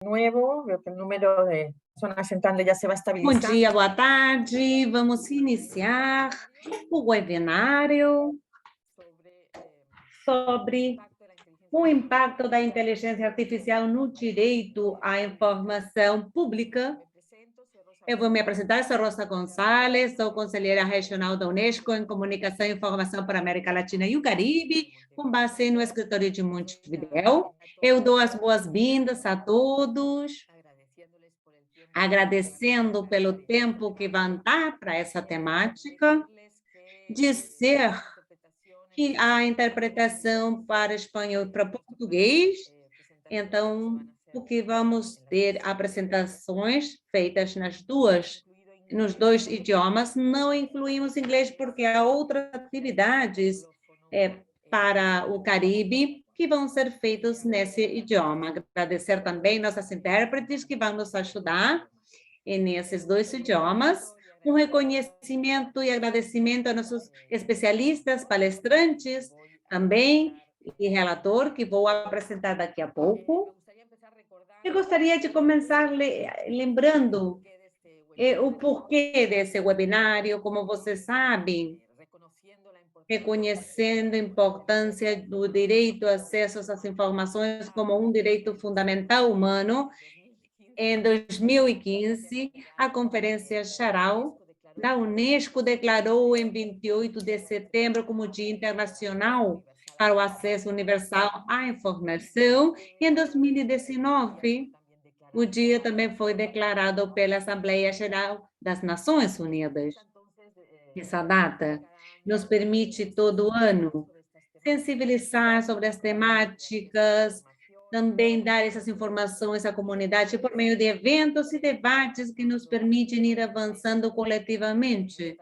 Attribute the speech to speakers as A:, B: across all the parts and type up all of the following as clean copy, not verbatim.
A: Nuevo, veo que el número de personas entrando ya se va
B: Bom
A: estabilizando.
B: dia, boa tarde. Vamos iniciar o webinário sobre o impacto da inteligência artificial no direito à informação pública. Eu vou me apresentar, sou Rosa Gonçalves, sou conselheira regional da Unesco em Comunicação e Informação para a América Latina e o Caribe, com base no escritório de Montevidéu. Eu dou as boas-vindas a todos, agradecendo pelo tempo que vão dar para essa temática, dizer que a interpretação para espanhol e para português, então, porque vamos ter apresentações feitas nos dois idiomas, não incluímos inglês porque há outras atividades para o Caribe que vão ser feitos nesse idioma. Agradecer também nossas intérpretes que vão nos ajudar nesses dois idiomas. Um reconhecimento e agradecimento a nossos especialistas, palestrantes também, e relator, que vou apresentar daqui a pouco. Eu gostaria de começar lembrando o porquê desse webinário. Como vocês sabem, reconhecendo a importância do direito a acesso às informações como um direito fundamental humano. Em 2015, a Conferência Geral da Unesco declarou em 28 de setembro como Dia Internacional para o Acesso Universal à Informação, e em 2019, o dia também foi declarado pela Assembleia Geral das Nações Unidas. Essa data nos permite, todo ano, sensibilizar sobre as temáticas, também dar essas informações à comunidade por meio de eventos e debates que nos permitem ir avançando coletivamente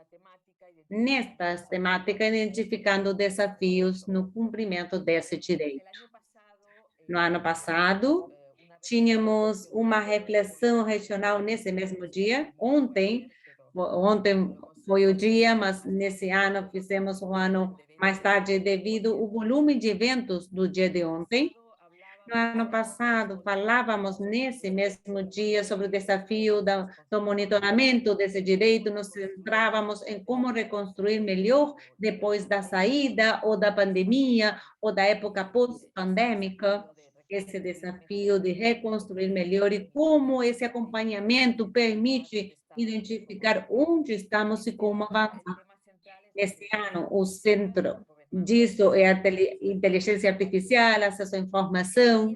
B: nestas temáticas, identificando desafios no cumprimento desse direito. No ano passado, tínhamos uma reflexão regional nesse mesmo dia. Ontem foi o dia, mas nesse ano fizemos um ano mais tarde devido ao volume de eventos do dia de ontem. No ano passado, falávamos nesse mesmo dia sobre o desafio do monitoramento desse direito, nos centrávamos em como reconstruir melhor depois da saída ou da pandemia ou da época pós-pandêmica, esse desafio de reconstruir melhor e como esse acompanhamento permite identificar onde estamos e como avançar. Este ano, o centro disso é a inteligência artificial, acesso à informação,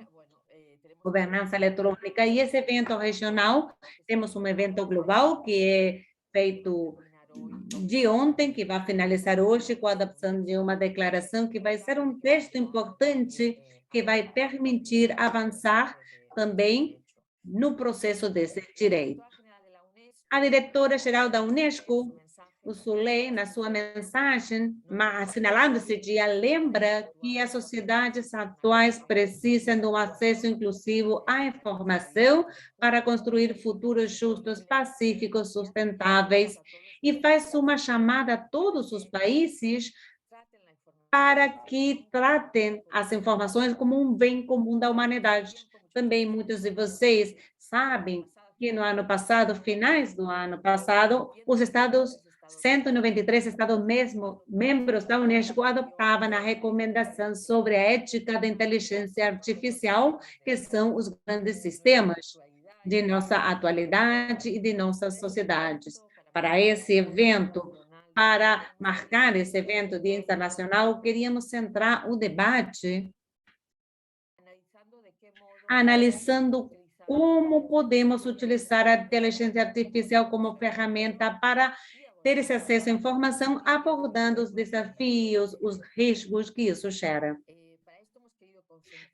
B: governança eletrônica, e esse evento regional, temos um evento global que é feito de ontem, que vai finalizar hoje com a adopção de uma declaração que vai ser um texto importante que vai permitir avançar também no processo desse direito. A diretora-geral da Unesco, Ursula, na sua mensagem, assinalando esse dia, lembra que as sociedades atuais precisam de um acesso inclusivo à informação para construir futuros justos, pacíficos, sustentáveis, e faz uma chamada a todos os países para que tratem as informações como um bem comum da humanidade. Também muitos de vocês sabem que no ano passado, finais do ano passado, os 193 estados membros da Unesco adoptavam a recomendação sobre a ética da inteligência artificial, que são os grandes sistemas de nossa atualidade e de nossas sociedades. Para esse evento, para marcar esse evento Dia Internacional, queríamos centrar o debate analisando como podemos utilizar a inteligência artificial como ferramenta para ter esse acesso à informação, abordando os desafios, os riscos que isso gera.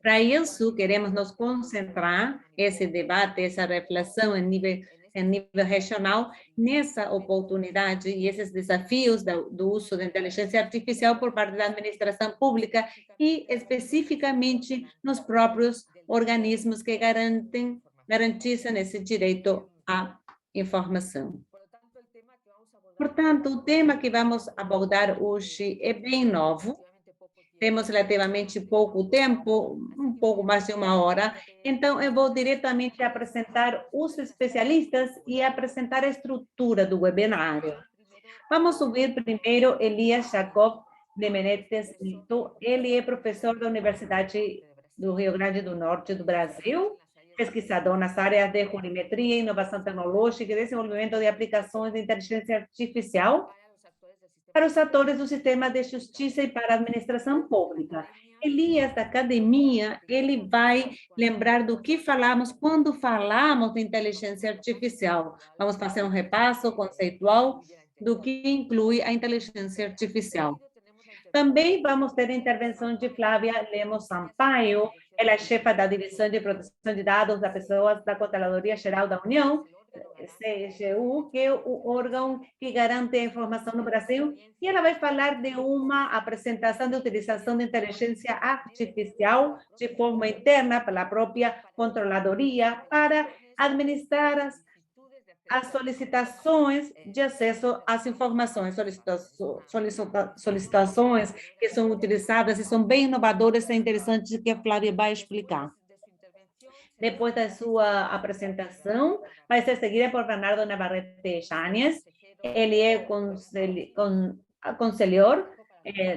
B: Para isso, queremos nos concentrar esse debate, essa reflexão em nível regional, nessa oportunidade e esses desafios do uso da inteligência artificial por parte da administração pública e, especificamente, nos próprios organismos que garantizam esse direito à informação. Portanto, o tema que vamos abordar hoje é bem novo. temos relativamente pouco tempo, um pouco mais de 1 hora, então eu vou diretamente apresentar os especialistas e apresentar a estrutura do webinário. Vamos ouvir primeiro Elias Jacob de Menetes Lito. Ele é professor da Universidade do Rio Grande do Norte do Brasil, pesquisador nas áreas de jurimetria, inovação tecnológica e desenvolvimento de aplicações de inteligência artificial para os atores do sistema de justiça e para a administração pública. Elias, da academia, ele vai lembrar do que falamos quando falamos de inteligência artificial. Vamos fazer um repasso conceitual do que inclui a inteligência artificial. Também vamos ter a intervenção de Flávia Lemos Sampaio, ela é chefa da Divisão de Proteção de Dados das Pessoas da Controladoria Geral da União, CGU, que é o órgão que garante a informação no Brasil, e ela vai falar de uma apresentação de utilização de inteligência artificial de forma interna pela própria Controladoria para administrar as solicitações de acesso às informações, solicitações que são utilizadas e são bem inovadoras e interessantes que a Flávia vai explicar. Depois da sua apresentação, vai ser seguida por Bernardo Navarrete Cháñez. Ele é conselheiro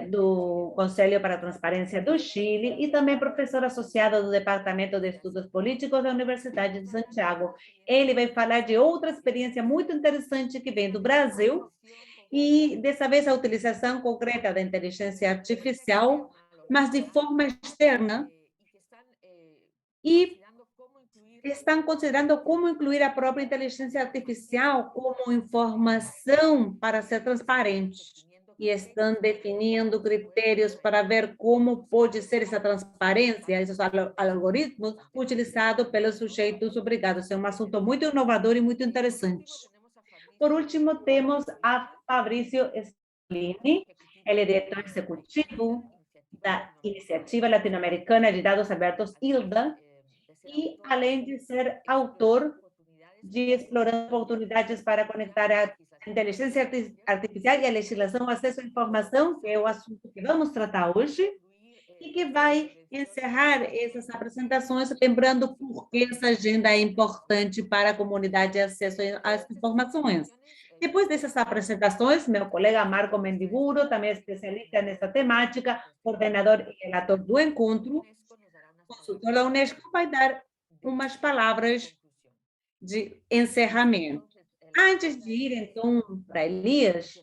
B: do Conselho para a Transparência do Chile e também professor associado do Departamento de Estudos Políticos da Universidade de Santiago. Ele vai falar de outra experiência muito interessante que vem do Brasil e, dessa vez, a utilização concreta da inteligência artificial, mas de forma externa, e estão considerando como incluir a própria inteligência artificial como informação para ser transparente. E estão definindo critérios para ver como pode ser essa transparência, esses algoritmos utilizados pelos sujeitos obrigados. É um assunto muito inovador e muito interessante. Por último, temos a Fabrício Scolini, ele é diretor executivo da Iniciativa Latino-Americana de Dados Abertos, ILDA, e além de ser autor de Explorando Oportunidades para Conectar a Inteligência Artificial e a Legislação ao Acesso à Informação, que é o assunto que vamos tratar hoje, e que vai encerrar essas apresentações, lembrando por que essa agenda é importante para a comunidade de acesso às informações. Depois dessas apresentações, meu colega Marco Mendiburo, também especialista nessa temática, coordenador e relator do encontro, consultor da Unesco, vai dar umas palavras de encerramento. Antes de ir, então, para Elias,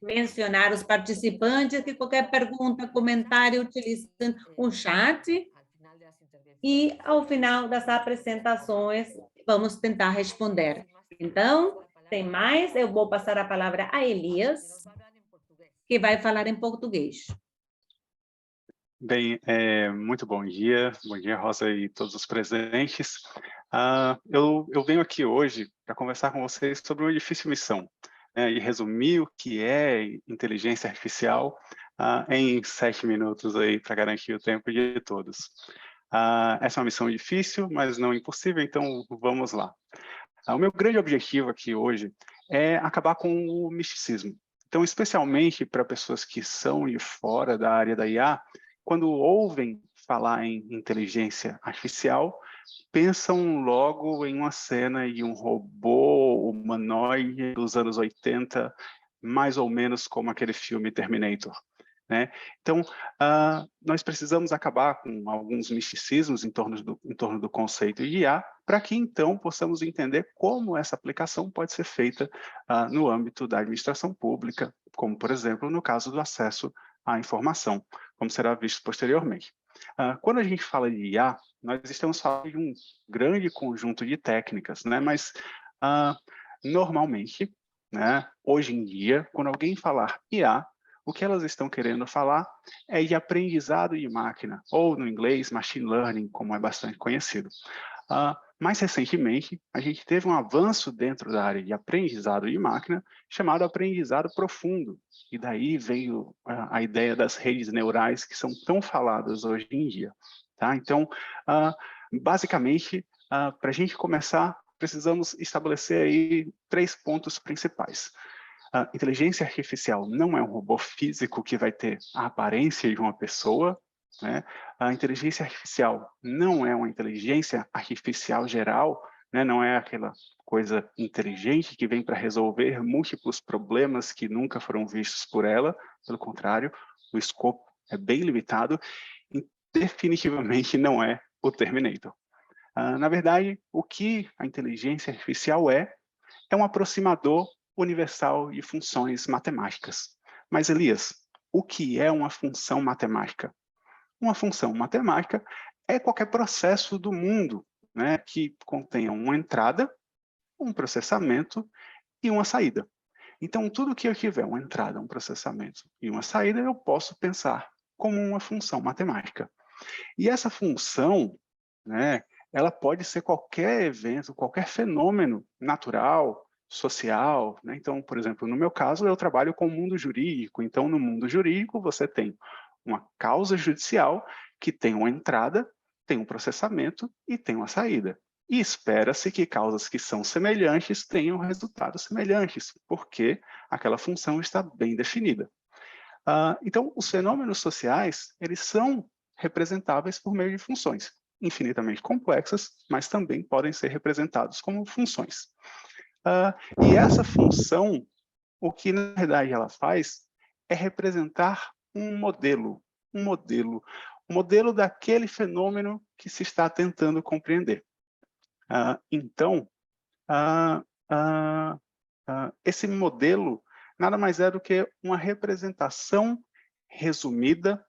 B: mencionar os participantes, que qualquer pergunta, comentário, utilizem o chat, e, ao final das apresentações, vamos tentar responder. Então, sem mais, eu vou passar a palavra a Elias, que vai falar em português.
C: Bem, muito bom dia, Rosa e todos os presentes. Eu venho aqui hoje para conversar com vocês sobre uma difícil missão, e resumir o que é inteligência artificial em 7 minutos aí para garantir o tempo de todos. Essa é uma missão difícil, mas não impossível, então vamos lá. O meu grande objetivo aqui hoje é acabar com o misticismo. Então, especialmente para pessoas que são de fora da área da IA, quando ouvem falar em inteligência artificial, pensam logo em uma cena de um robô humanoide dos anos 80, mais ou menos como aquele filme Terminator, né? Então, nós precisamos acabar com alguns misticismos em torno do conceito de IA, para que, então, possamos entender como essa aplicação pode ser feita no âmbito da administração pública, como, por exemplo, no caso do acesso à informação, como será visto posteriormente. Quando a gente fala de IA, nós estamos falando de um grande conjunto de técnicas, né? Mas, normalmente, né, hoje em dia, quando alguém falar IA, o que elas estão querendo falar é de aprendizado de máquina, ou no inglês, machine learning, como é bastante conhecido. Mais recentemente, a gente teve um avanço dentro da área de aprendizado de máquina, chamado aprendizado profundo, e daí veio a ideia das redes neurais que são tão faladas hoje em dia. Tá? Então, basicamente, para a gente começar, precisamos estabelecer aí 3 pontos principais. A inteligência artificial não é um robô físico que vai ter a aparência de uma pessoa, né? A inteligência artificial não é uma inteligência artificial geral, né? Não é aquela coisa inteligente que vem para resolver múltiplos problemas que nunca foram vistos por ela. Pelo contrário, o escopo é bem limitado e definitivamente não é o Terminator. Na verdade, o que a inteligência artificial é um aproximador universal de funções matemáticas. Mas, Elias, o que é uma função matemática? Uma função matemática é qualquer processo do mundo, né, que contenha uma entrada, um processamento e uma saída. Então, tudo que eu tiver uma entrada, um processamento e uma saída, eu posso pensar como uma função matemática. E essa função, né, ela pode ser qualquer evento, qualquer fenômeno natural, social, né? Então, por exemplo, no meu caso, eu trabalho com o mundo jurídico. Então, no mundo jurídico, você tem uma causa judicial que tem uma entrada, tem um processamento e tem uma saída. E espera-se que causas que são semelhantes tenham resultados semelhantes, porque aquela função está bem definida. Então, os fenômenos sociais, eles são representáveis por meio de funções infinitamente complexas, mas também podem ser representados como funções. E essa função, o que na verdade ela faz é representar um modelo daquele fenômeno que se está tentando compreender. Então, esse modelo nada mais é do que uma representação resumida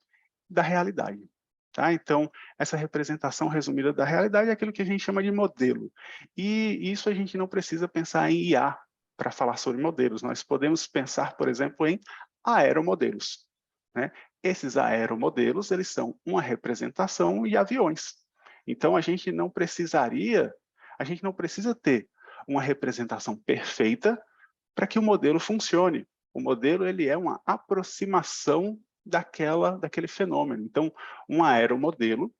C: da realidade. Tá? Então, essa representação resumida da realidade é aquilo que a gente chama de modelo. E isso a gente não precisa pensar em IA para falar sobre modelos. Nós podemos pensar, por exemplo, em aeromodelos. Né? Esses aeromodelos, eles são uma representação de aviões. Então, a gente não precisa ter uma representação perfeita para que o modelo funcione. O modelo, ele é uma aproximação daquele fenômeno. Então, um aeromodelo,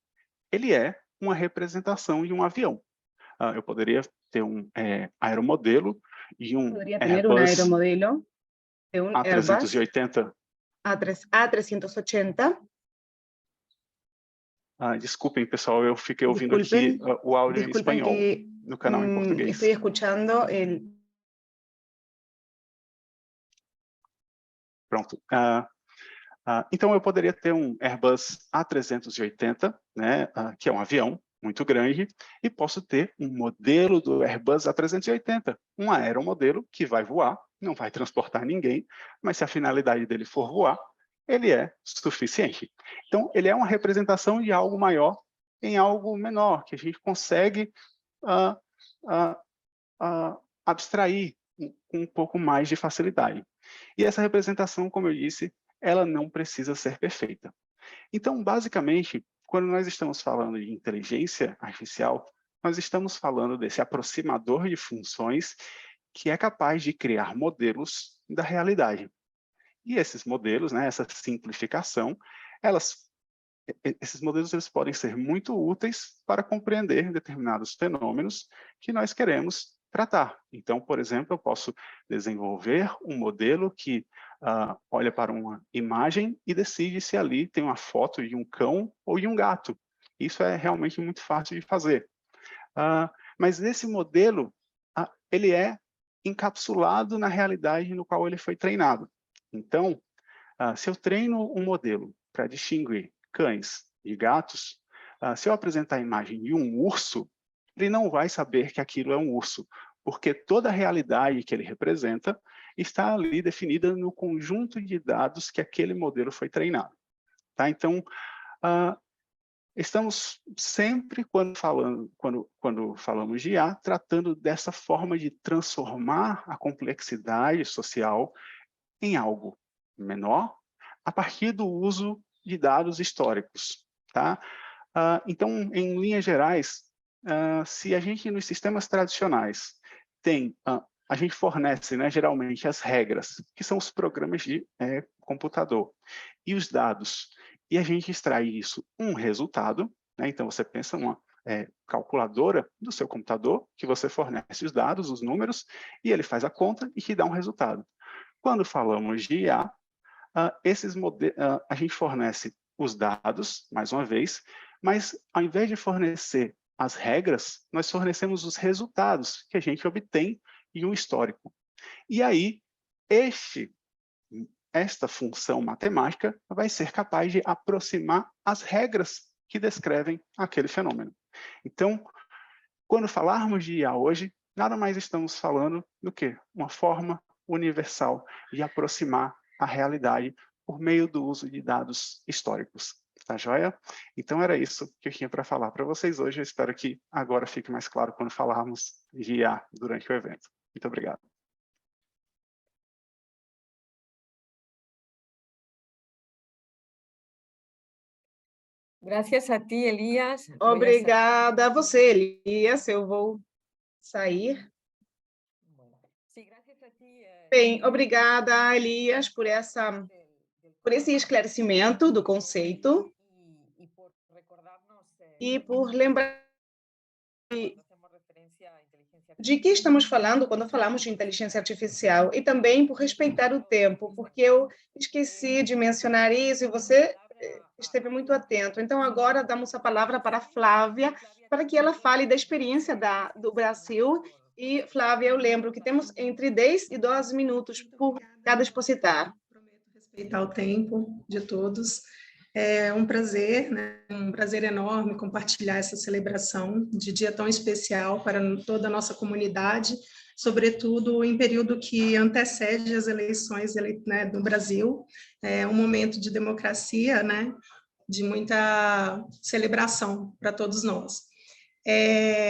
C: ele é uma representação de um avião. Eu poderia ter um aeromodelo e um
D: Podría tener un
C: Airbus
D: aeromodelo de un Airbus
C: A380.
D: A380.
C: Desculpem, pessoal, eu fiquei ouvindo aqui o áudio em espanhol
D: que
C: no canal em português.
D: estoy escuchando el...
C: Pronto. Então, eu poderia ter um Airbus A380, né, que é um avião muito grande, e posso ter um modelo do Airbus A380, um aeromodelo que vai voar, não vai transportar ninguém, mas se a finalidade dele for voar, ele é suficiente. Então, ele é uma representação de algo maior em algo menor, que a gente consegue abstrair com um pouco mais de facilidade. E essa representação, como eu disse, ela não precisa ser perfeita. Então, basicamente, quando nós estamos falando de inteligência artificial, nós estamos falando desse aproximador de funções que é capaz de criar modelos da realidade. E esses modelos, né, essa simplificação, esses modelos eles podem ser muito úteis para compreender determinados fenômenos que nós queremos tratar. Então, por exemplo, eu posso desenvolver um modelo que olha para uma imagem e decide se ali tem uma foto de um cão ou de um gato. Isso é realmente muito fácil de fazer. Mas esse modelo, ele é encapsulado na realidade no qual ele foi treinado. Então, se eu treino um modelo para distinguir cães de gatos, se eu apresentar a imagem de um urso, ele não vai saber que aquilo é um urso, porque toda a realidade que ele representa está ali definida no conjunto de dados que aquele modelo foi treinado. Tá? Então, estamos sempre, quando falamos de IA, tratando dessa forma de transformar a complexidade social em algo menor, a partir do uso de dados históricos. Tá? Então, em linhas gerais, se a gente, nos sistemas tradicionais, a gente fornece, né, geralmente, as regras, que são os programas de computador, e os dados, e a gente extrai isso um resultado, né? Então, você pensa numa calculadora do seu computador, que você fornece os dados, os números, e ele faz a conta e te dá um resultado. quando falamos de IA, a gente fornece os dados, mais uma vez, mas ao invés de fornecer as regras, nós fornecemos os resultados que a gente obtém em um histórico. E aí, esta função matemática vai ser capaz de aproximar as regras que descrevem aquele fenômeno. Então, quando falarmos de IA hoje, nada mais estamos falando do que uma forma universal de aproximar a realidade por meio do uso de dados históricos. Tá joia? Então era isso que eu tinha para falar para vocês hoje. Eu espero que agora fique mais claro quando falarmos de IA durante o evento. Muito obrigado.
A: Gracias a ti, Elias.
D: Obrigada a você, Elias. Eu vou sair. Bem, obrigada, Elias, por esse esclarecimento do conceito e por lembrar de que estamos falando quando falamos de inteligência artificial e também por respeitar o tempo, porque eu esqueci de mencionar isso e você esteve muito atento. Então, agora damos a palavra para a Flávia, para que ela fale da experiência do Brasil. E, Flávia, eu lembro que temos entre 10 e 12 minutos por cada expositar.
E: Prometo respeitar o tempo de todos. É um prazer, né? Um prazer enorme compartilhar essa celebração de dia tão especial para toda a nossa comunidade, sobretudo em período que antecede as eleições, né, do Brasil. É um momento de democracia, né, de muita celebração para todos nós.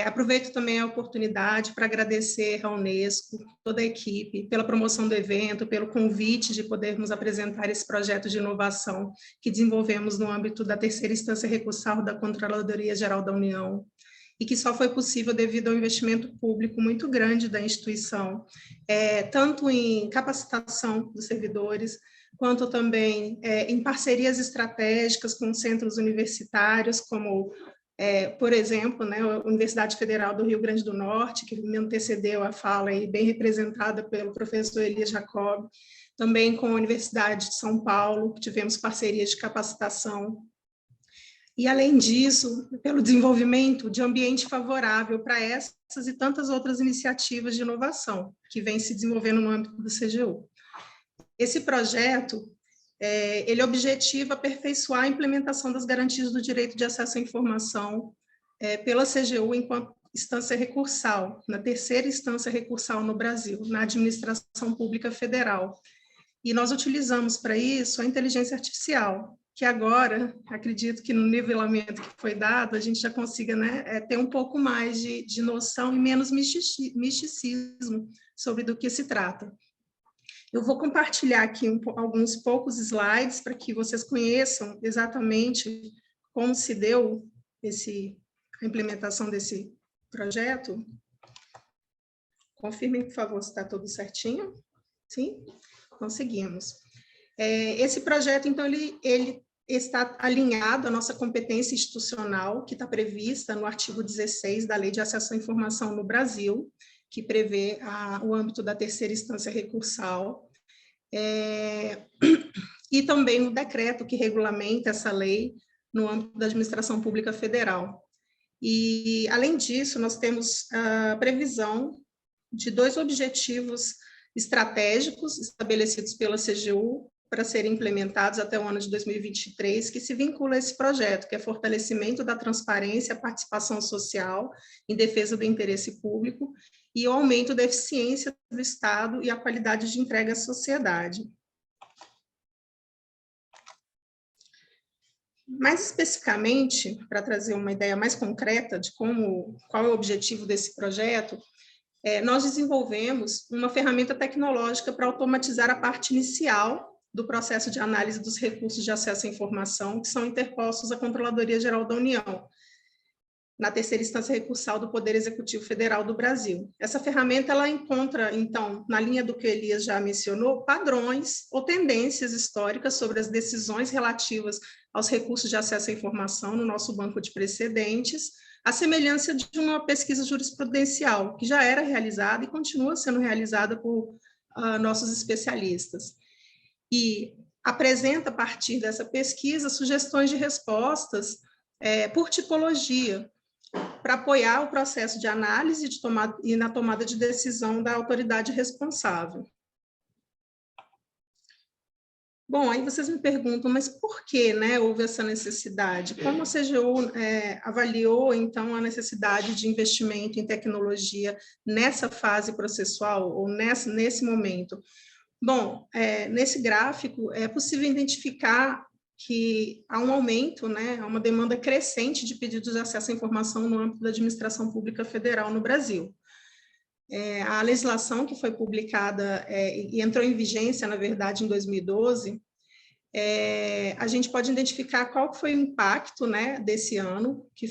E: Aproveito também a oportunidade para agradecer à Unesco, toda a equipe, pela promoção do evento, pelo convite de podermos apresentar esse projeto de inovação que desenvolvemos no âmbito da terceira instância recursal da Controladoria Geral da União, e que só foi possível devido ao investimento público muito grande da instituição, tanto em capacitação dos servidores, quanto também em parcerias estratégicas com centros universitários, como por exemplo, né, a Universidade Federal do Rio Grande do Norte, que me antecedeu a fala, aí, bem representada pelo professor Elias Jacob, também com a Universidade de São Paulo, que tivemos parcerias de capacitação. E, além disso, pelo desenvolvimento de ambiente favorável para essas e tantas outras iniciativas de inovação que vêm se desenvolvendo no âmbito do CGU. Esse projeto ele objetiva aperfeiçoar a implementação das garantias do direito de acesso à informação pela CGU enquanto instância recursal, na terceira instância recursal no Brasil, na administração pública federal. E nós utilizamos para isso a inteligência artificial, que agora, acredito que no nivelamento que foi dado, a gente já consiga, né, ter um pouco mais de noção e menos misticismo sobre do que se trata. Eu vou compartilhar aqui alguns poucos slides para que vocês conheçam exatamente como se deu a implementação desse projeto. Confirmem, por favor, se está tudo certinho. Sim? Conseguimos. Esse projeto, então, ele está alinhado à nossa competência institucional, que está prevista no artigo 16 da Lei de Acesso à Informação no Brasil, que prevê o âmbito da terceira instância recursal, e também no decreto que regulamenta essa lei no âmbito da administração pública federal. E, além disso, nós temos a previsão de 2 objetivos estratégicos estabelecidos pela CGU para serem implementados até o ano de 2023, que se vincula a esse projeto, que é fortalecimento da transparência, a participação social em defesa do interesse público e o aumento da eficiência do Estado e a qualidade de entrega à sociedade. Mais especificamente, para trazer uma ideia mais concreta de qual é o objetivo desse projeto, nós desenvolvemos uma ferramenta tecnológica para automatizar a parte inicial do processo de análise dos recursos de acesso à informação que são interpostos à Controladoria Geral da União, na terceira instância recursal do Poder Executivo Federal do Brasil. Essa ferramenta, ela encontra, então, na linha do que Elias já mencionou, padrões ou tendências históricas sobre as decisões relativas aos recursos de acesso à informação no nosso banco de precedentes, à semelhança de uma pesquisa jurisprudencial, que já era realizada e continua sendo realizada por nossos especialistas. E apresenta, a partir dessa pesquisa, sugestões de respostas por tipologia, para apoiar o processo de análise e na tomada de decisão da autoridade responsável. Bom, aí vocês me perguntam, mas por que, né, houve essa necessidade? Como a CGU avaliou, então, a necessidade de investimento em tecnologia nessa fase processual, ou nesse momento? Bom, nesse gráfico é possível identificar que há um aumento, né, há uma demanda crescente de pedidos de acesso à informação no âmbito da administração pública federal no Brasil. A legislação que foi publicada e entrou em vigência, na verdade, em 2012, a gente pode identificar qual foi o impacto, né, desse ano, que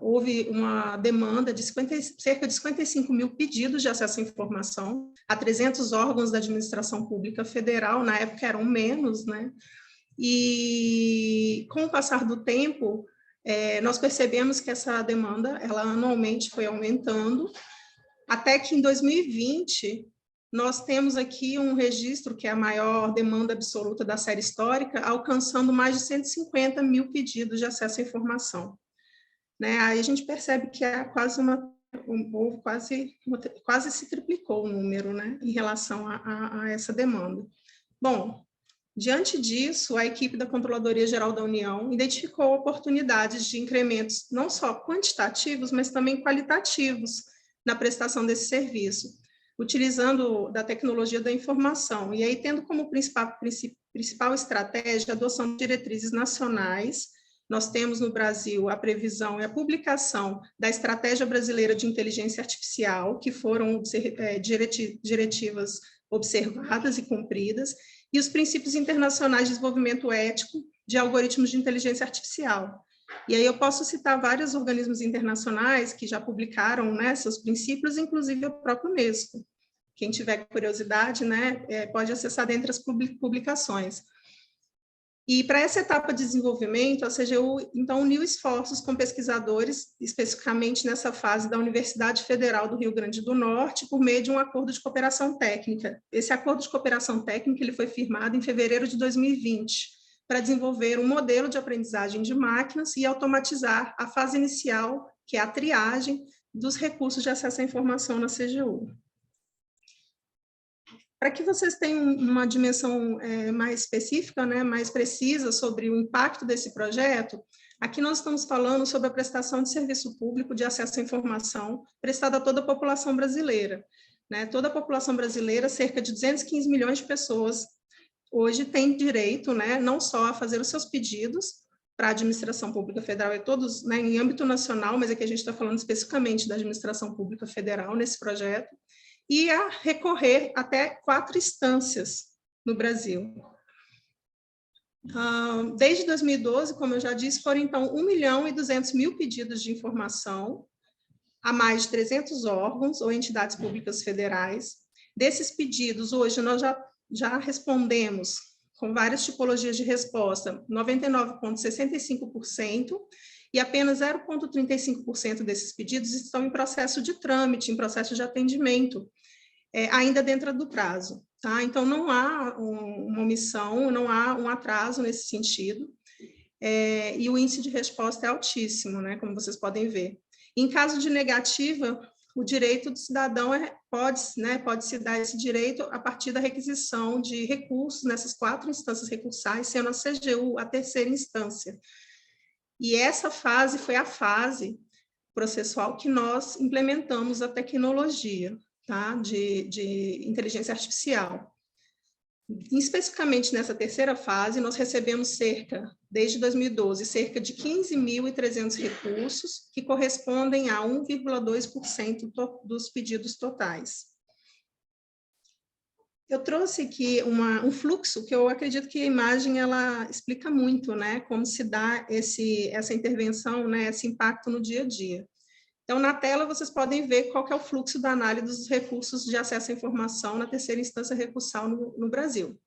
E: houve uma demanda de cerca de 55 mil pedidos de acesso à informação a 300 órgãos da administração pública federal, na época eram menos, né, e com o passar do tempo, nós percebemos que essa demanda, ela anualmente foi aumentando, até que em 2020, nós temos aqui um registro que é a maior demanda absoluta da série histórica, alcançando mais de 150 mil pedidos de acesso à informação. Né? Aí a gente percebe que é quase se triplicou o número, né, em relação a essa demanda. Bom, diante disso, a equipe da Controladoria Geral da União identificou oportunidades de incrementos não só quantitativos, mas também qualitativos na prestação desse serviço, utilizando da tecnologia da informação, e aí tendo como principal estratégia a adoção de diretrizes nacionais. Nós temos no Brasil a previsão e a publicação da Estratégia Brasileira de Inteligência Artificial, que foram diretivas observadas e cumpridas, e os princípios internacionais de desenvolvimento ético de algoritmos de inteligência artificial. E aí eu posso citar vários organismos internacionais que já publicaram, né, seus princípios, inclusive o próprio Unesco. Quem tiver curiosidade, né, pode acessar dentre as publicações. E para essa etapa de desenvolvimento, a CGU, então, uniu esforços com pesquisadores, especificamente nessa fase da Universidade Federal do Rio Grande do Norte, por meio de um acordo de cooperação técnica. Esse acordo de cooperação técnica ele foi firmado em fevereiro de 2020, para desenvolver um modelo de aprendizagem de máquinas e automatizar a fase inicial, que é a triagem dos recursos de acesso à informação na CGU. Para que vocês tenham uma dimensão mais específica, né, mais precisa sobre o impacto desse projeto, aqui nós estamos falando sobre a prestação de serviço público de acesso à informação prestada a toda a população brasileira. Né? Toda a população brasileira, cerca de 215 milhões de pessoas, hoje tem direito, né, não só a fazer os seus pedidos para a administração pública federal, e todos, né, em âmbito nacional, mas aqui a gente está falando especificamente da administração pública federal nesse projeto, e a recorrer até 4 instâncias no Brasil. Desde 2012, como eu já disse, foram então 1.200.000 pedidos de informação a mais de 300 órgãos ou entidades públicas federais. Desses pedidos, hoje nós já respondemos com várias tipologias de resposta, 99,65%, e apenas 0,35% desses pedidos estão em processo de trâmite, em processo de atendimento, ainda dentro do prazo. Tá? Então, não há uma omissão, não há um atraso nesse sentido, e o índice de resposta é altíssimo, né, como vocês podem ver. Em caso de negativa, o direito do cidadão pode-se dar esse direito a partir da requisição de recursos nessas 4 instâncias recursais, sendo a CGU a terceira instância. E essa fase foi a fase processual que nós implementamos a tecnologia, tá, de inteligência artificial. Especificamente nessa terceira fase, nós recebemos desde 2012, cerca de 15.300 recursos, que correspondem a 1,2% dos pedidos totais. Eu trouxe aqui um fluxo que eu acredito que a imagem ela explica muito, né, como se dá essa intervenção, né, esse impacto no dia a dia. Então, na tela, vocês podem ver qual que é o fluxo da análise dos recursos de acesso à informação na terceira instância recursal no Brasil,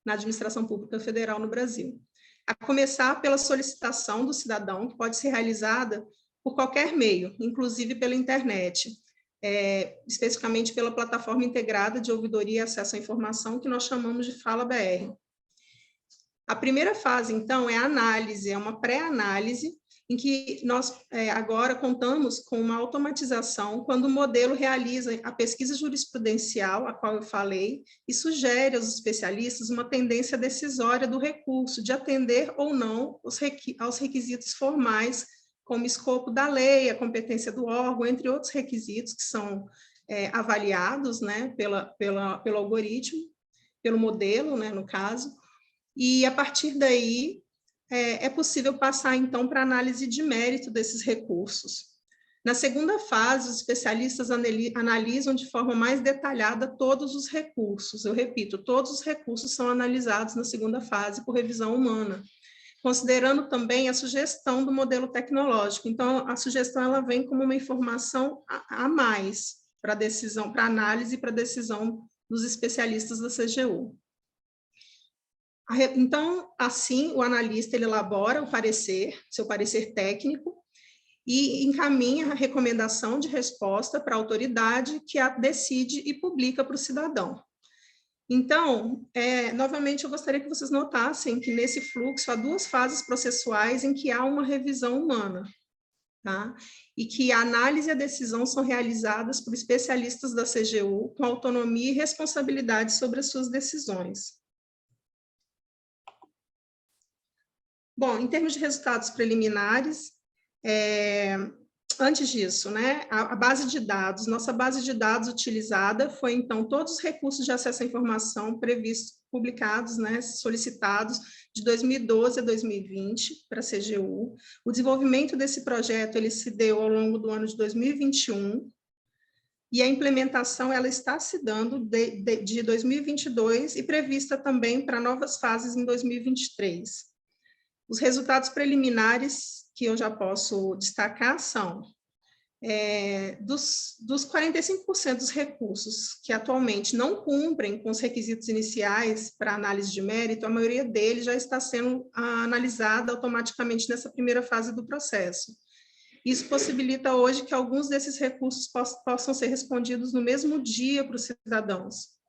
E: na administração pública federal no Brasil. A começar pela solicitação do cidadão, que pode ser realizada por qualquer meio, inclusive pela internet. especificamente pela plataforma integrada de ouvidoria e acesso à informação, que nós chamamos de Fala BR. A primeira fase, então, é a análise, é uma pré-análise, em que nós agora contamos com uma automatização quando o modelo realiza a pesquisa jurisprudencial, a qual eu falei, e sugere aos especialistas uma tendência decisória do recurso, de atender ou não aos requisitos formais, como escopo da lei, a competência do órgão, entre outros requisitos que são avaliados, né, pelo algoritmo, pelo modelo, né, no caso, e a partir daí é possível passar, então, para análise de mérito desses recursos. Na segunda fase, os especialistas analisam de forma mais detalhada todos os recursos. Eu repito, todos os recursos são analisados na segunda fase por revisão humana, considerando também a sugestão do modelo tecnológico. Então, a sugestão ela vem como uma informação a mais para decisão, para análise e para decisão dos especialistas da CGU. Então, assim, o analista ele elabora o parecer, seu parecer técnico, e encaminha a recomendação de resposta para a autoridade que a decide e publica para o cidadão. Então, novamente, eu gostaria que vocês notassem que nesse fluxo há duas fases processuais em que há uma revisão humana, tá? E que a análise e a decisão são realizadas por especialistas da CGU com autonomia e responsabilidade sobre as suas decisões. Bom, em termos de resultados preliminares, antes disso, né, a base de dados, nossa base de dados utilizada foi, então, todos os recursos de acesso à informação previstos, publicados, né, solicitados de 2012 a 2020 para a CGU. O desenvolvimento desse projeto, ele se deu ao longo do ano de 2021, e a implementação, ela está se dando de 2022 e prevista também para novas fases em 2023. Os resultados preliminares que eu já posso destacar são dos 45% dos recursos que atualmente não cumprem com os requisitos iniciais para análise de mérito, a maioria deles já está sendo analisada automaticamente nessa primeira fase do processo. Isso possibilita hoje que alguns desses recursos possam ser respondidos no mesmo dia para os cidadãos.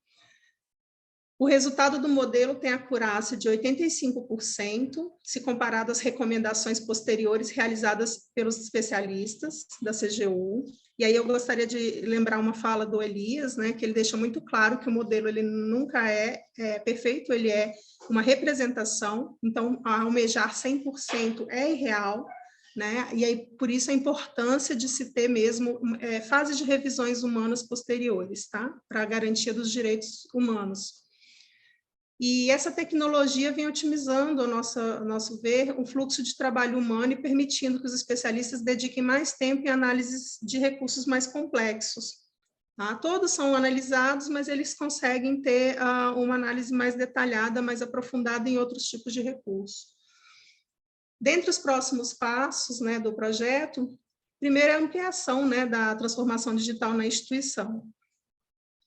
E: O resultado do modelo tem acurácia de 85%, se comparado às recomendações posteriores realizadas pelos especialistas da CGU. E aí eu gostaria de lembrar uma fala do Elias, né, que ele deixa muito claro que o modelo ele nunca é perfeito, ele é uma representação, então almejar 100% é irreal, né? E aí por isso a importância de se ter mesmo fases de revisões humanas posteriores, tá? Para a garantia dos direitos humanos. E essa tecnologia vem otimizando, a nosso ver, o fluxo de trabalho humano e permitindo que os especialistas dediquem mais tempo em análises de recursos mais complexos. Tá? Todos são analisados, mas eles conseguem ter uma análise mais detalhada, mais aprofundada em outros tipos de recursos. Dentre os próximos passos, né, do projeto, primeiro é a ampliação, né, da transformação digital na instituição.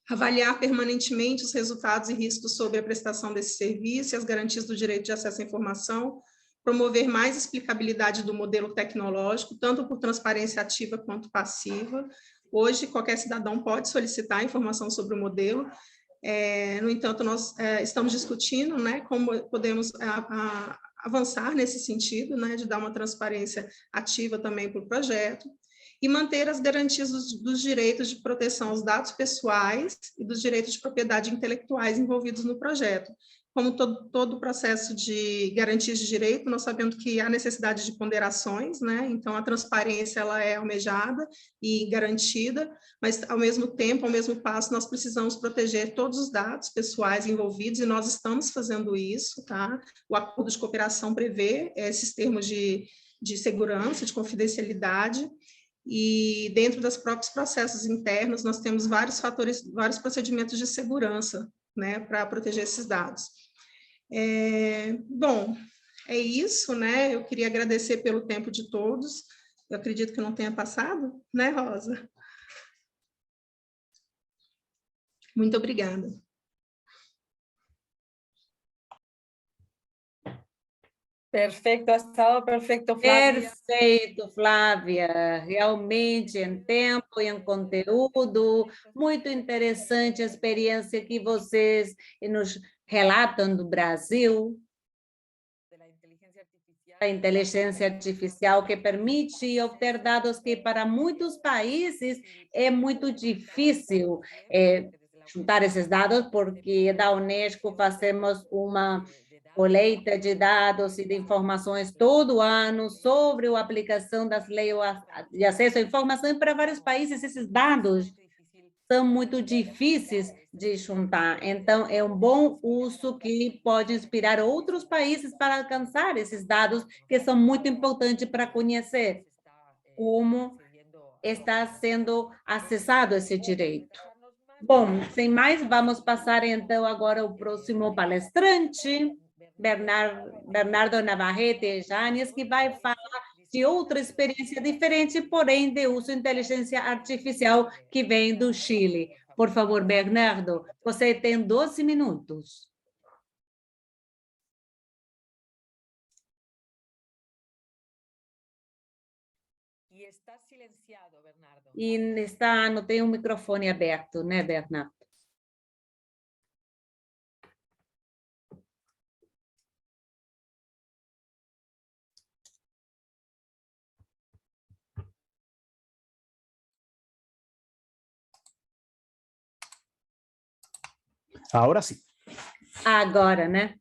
E: Avaliar permanentemente os resultados e riscos sobre a prestação desse serviço e as garantias do direito de acesso à informação, promover mais explicabilidade do modelo tecnológico, tanto por transparência ativa quanto passiva. Hoje, qualquer cidadão pode solicitar informação sobre o modelo, no entanto, nós estamos discutindo, né, como podemos avançar nesse sentido, né, de dar uma transparência ativa também para o projeto, e manter as garantias dos direitos de proteção aos dados pessoais e dos direitos de propriedade intelectuais envolvidos no projeto. Como todo o processo de garantias de direito, nós sabemos que há necessidade de ponderações, né? Então, a transparência ela é almejada e garantida, mas, ao mesmo tempo, ao mesmo passo, nós precisamos proteger todos os dados pessoais envolvidos, e nós estamos fazendo isso, tá? O acordo de cooperação prevê esses termos de segurança, de confidencialidade, e dentro dos próprios processos internos, nós temos vários procedimentos de segurança, né, para proteger esses dados. Bom, é isso, né, eu queria agradecer pelo tempo de todos, eu acredito que não tenha passado, né, Rosa? Muito obrigada.
A: Perfecto, ha estado perfecto, Flavia.
B: Perfeito, Flávia. Realmente, em tempo e em conteúdo, muito interessante a experiência que vocês nos relatam do Brasil, a inteligência artificial que permite obter dados que para muitos países é muito difícil juntar esses dados, porque da Unesco fazemos uma colheita de dados e de informações todo ano sobre a aplicação das leis de acesso à informação, e para vários países esses dados são muito difíceis de juntar. Então, é um bom uso que pode inspirar outros países para alcançar esses dados que são muito importantes para conhecer como está sendo acessado esse direito. Bom, sem mais, vamos passar então agora ao próximo palestrante, Bernardo Navarrete Janes, que vai falar de outra experiência diferente, porém de uso de inteligência artificial que vem do Chile. Por favor, Bernardo, você tem 12 minutos.
A: E está silenciado, Bernardo.
B: E não tem um microfone aberto, né, Bernardo?
F: Agora sim.
B: Agora, né?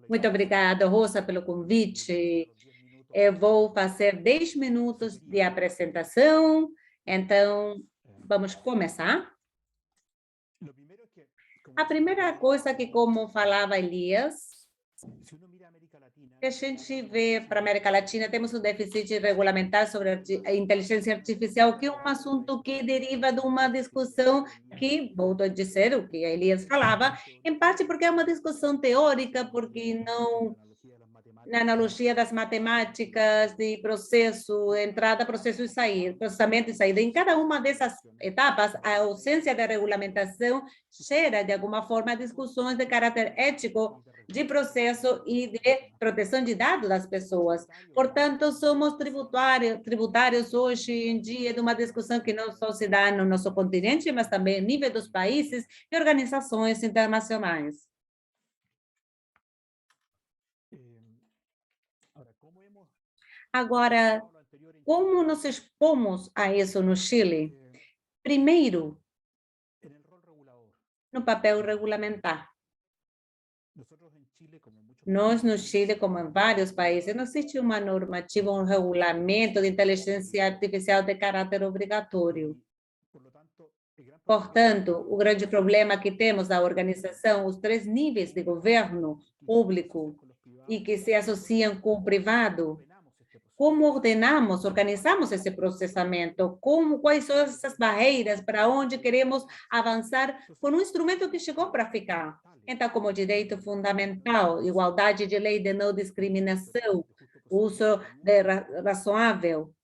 B: Muito obrigada, Rosa, pelo convite. Eu vou fazer 10 minutos de apresentação, então vamos começar. A primeira coisa que, como falava Elias, que a gente vê para a América Latina, temos um déficit regulamentar sobre a inteligência artificial, que é um assunto que deriva de uma discussão que, volto a dizer o que a Elias falava, em parte porque é uma discussão teórica, porque não, na analogia das matemáticas de processo, entrada, processo e saída, processamento e saída. Em cada uma dessas etapas, a ausência de regulamentação gera, de alguma forma, discussões de caráter ético, de processo e de proteção de dados das pessoas. Portanto, somos tributários hoje em dia de uma discussão que não só se dá no nosso continente, mas também a nível dos países e organizações internacionais. Agora, como nos expomos a isso no Chile? Primeiro, no papel regulamentar. Nós, no Chile, como em vários países, não existe uma normativa, um regulamento de inteligência artificial de caráter obrigatório. Portanto, o grande problema que temos da organização, os 3 níveis de governo público e que se associam com o privado, como ordenamos, organizamos esse processamento, quais são essas barreiras, para onde queremos avançar com um instrumento que chegou para ficar. Então, como direito fundamental, igualdade de lei de não discriminação, uso razoável,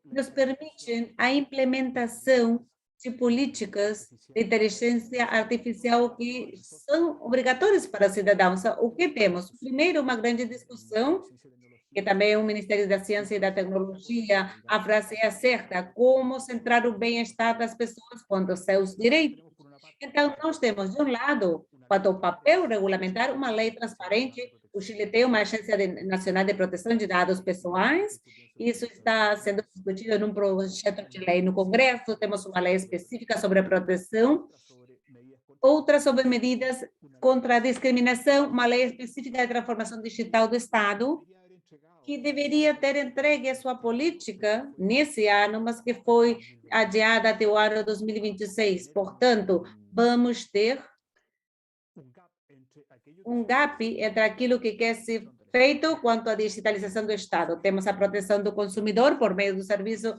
B: nos permitem a implementação de políticas de inteligência artificial que são obrigatórias para cidadãos. O que temos? Primeiro, uma grande discussão, que também o Ministério da Ciência e da Tecnologia, a frase é certa, como centrar o bem-estar das pessoas quanto aos seus direitos. Então, nós temos, de um lado, quanto ao papel regulamentar, uma lei transparente. O Chile tem uma Agência Nacional de Proteção de Dados Pessoais. Isso está sendo discutido num projeto de lei no Congresso. Temos uma lei específica sobre a proteção, outra sobre medidas contra a discriminação, uma lei específica de transformação digital do Estado, que deveria ter entregue a sua política nesse ano, mas que foi adiada até o ano 2026. Portanto, vamos ter um gap entre aquilo que quer ser feito quanto à digitalização do Estado. Temos a proteção do consumidor por meio do Serviço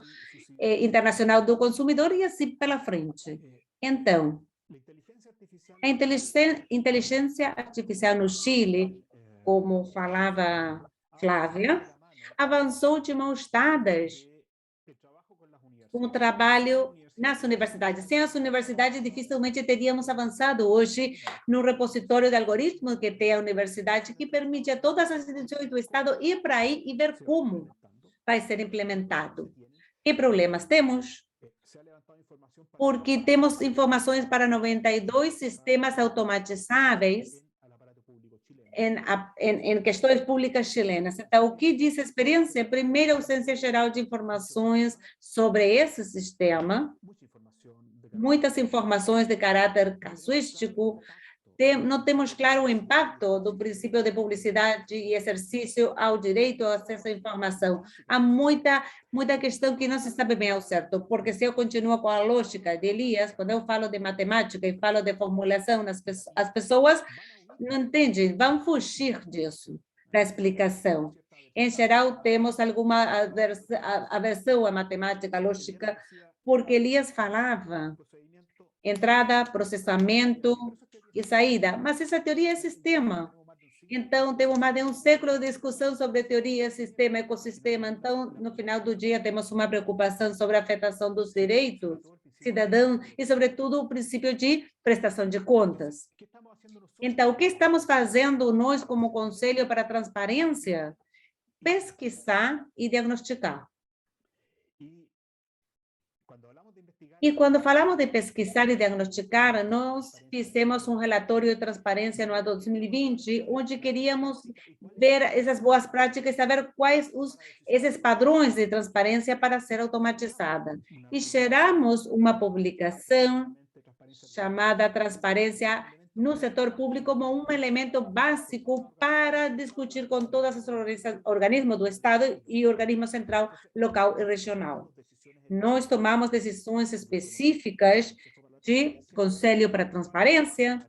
B: Internacional do Consumidor e assim pela frente. Então, a inteligência artificial no Chile, como falava Flávia, avançou de mãos dadas com o trabalho nas universidades. Sem as universidades, dificilmente teríamos avançado hoje no repositório de algoritmos que tem a universidade, que permite a todas as instituições do Estado ir para aí e ver como vai ser implementado. Que problemas temos? Porque temos informações para 92 sistemas automatizáveis em questões públicas chilenas. Então, o que diz a experiência? Primeiro, ausência geral de informações sobre esse sistema, muitas informações de caráter casuístico, não temos claro o impacto do princípio de publicidade e exercício ao direito ao acesso à informação. Há muita questão que não se sabe bem ao certo, porque se eu continuo com a lógica de Elias, quando eu falo de matemática e falo de formulação, as pessoas não entendem, vão fugir disso, da explicação. Em geral, temos alguma aversão à matemática, à lógica, porque Elias falava entrada, processamento e saída, mas essa teoria é sistema. Então, temos mais de um século de discussão sobre teoria, sistema, ecossistema. Então, no final do dia, temos uma preocupação sobre a afetação dos direitos cidadãos e, sobretudo, o princípio de prestação de contas. Então, o que estamos fazendo nós, como Conselho para a Transparência? Pesquisar e diagnosticar. E quando falamos de pesquisar e diagnosticar, nós fizemos um relatório de transparência no ano 2020, onde queríamos ver essas boas práticas, saber quais esses padrões de transparência para ser automatizada. E geramos uma publicação chamada Transparência no Setor Público como um elemento básico para discutir com todos os organismos do Estado e organismo central, local e regional. Nós tomamos decisões específicas de Conselho para a Transparência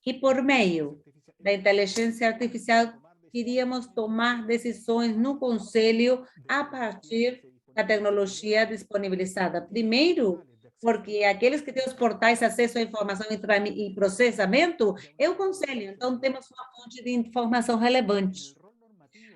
B: e, por meio da inteligência artificial, queríamos tomar decisões no Conselho a partir da tecnologia disponibilizada. Primeiro, porque aqueles que têm os portais de acesso à informação e processamento é o Conselho, então temos uma fonte de informação relevante.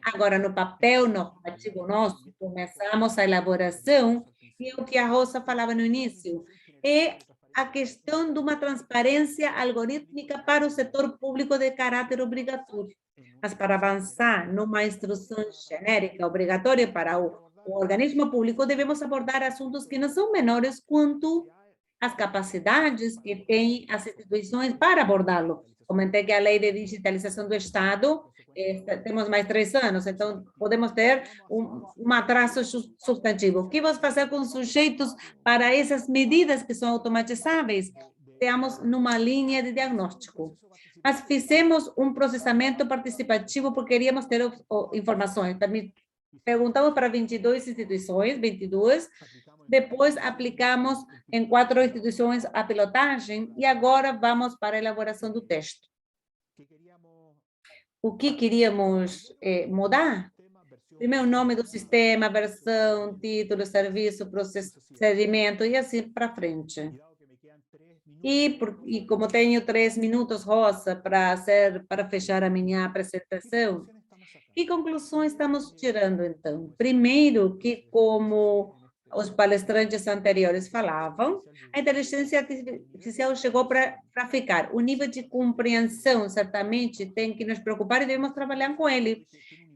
B: Agora, no papel normativo nosso, começamos a elaboração, e o que a Rosa falava no início, é a questão de uma transparência algorítmica para o setor público de caráter obrigatório. Mas para avançar numa instrução genérica obrigatória para o organismo público, devemos abordar assuntos que não são menores quanto as capacidades que têm as instituições para abordá-lo. Comentei que a lei de digitalização do Estado, temos mais 3 anos, então podemos ter um atraso substantivo. O que vamos fazer com os sujeitos para essas medidas que são automatizáveis? Estamos numa linha de diagnóstico. Mas fizemos um processamento participativo porque queríamos ter informações. Perguntamos para 22 instituições, 22, depois aplicamos em 4 instituições a pilotagem e agora vamos para a elaboração do texto. O que queríamos mudar? Primeiro, o nome do sistema, versão, título, serviço, procedimento e assim para frente. E como tenho 3 minutos, Rosa, para fechar a minha apresentação, que conclusões estamos tirando, então? Primeiro, que como os palestrantes anteriores falavam, a inteligência artificial chegou para ficar. O nível de compreensão, certamente, tem que nos preocupar e devemos trabalhar com ele.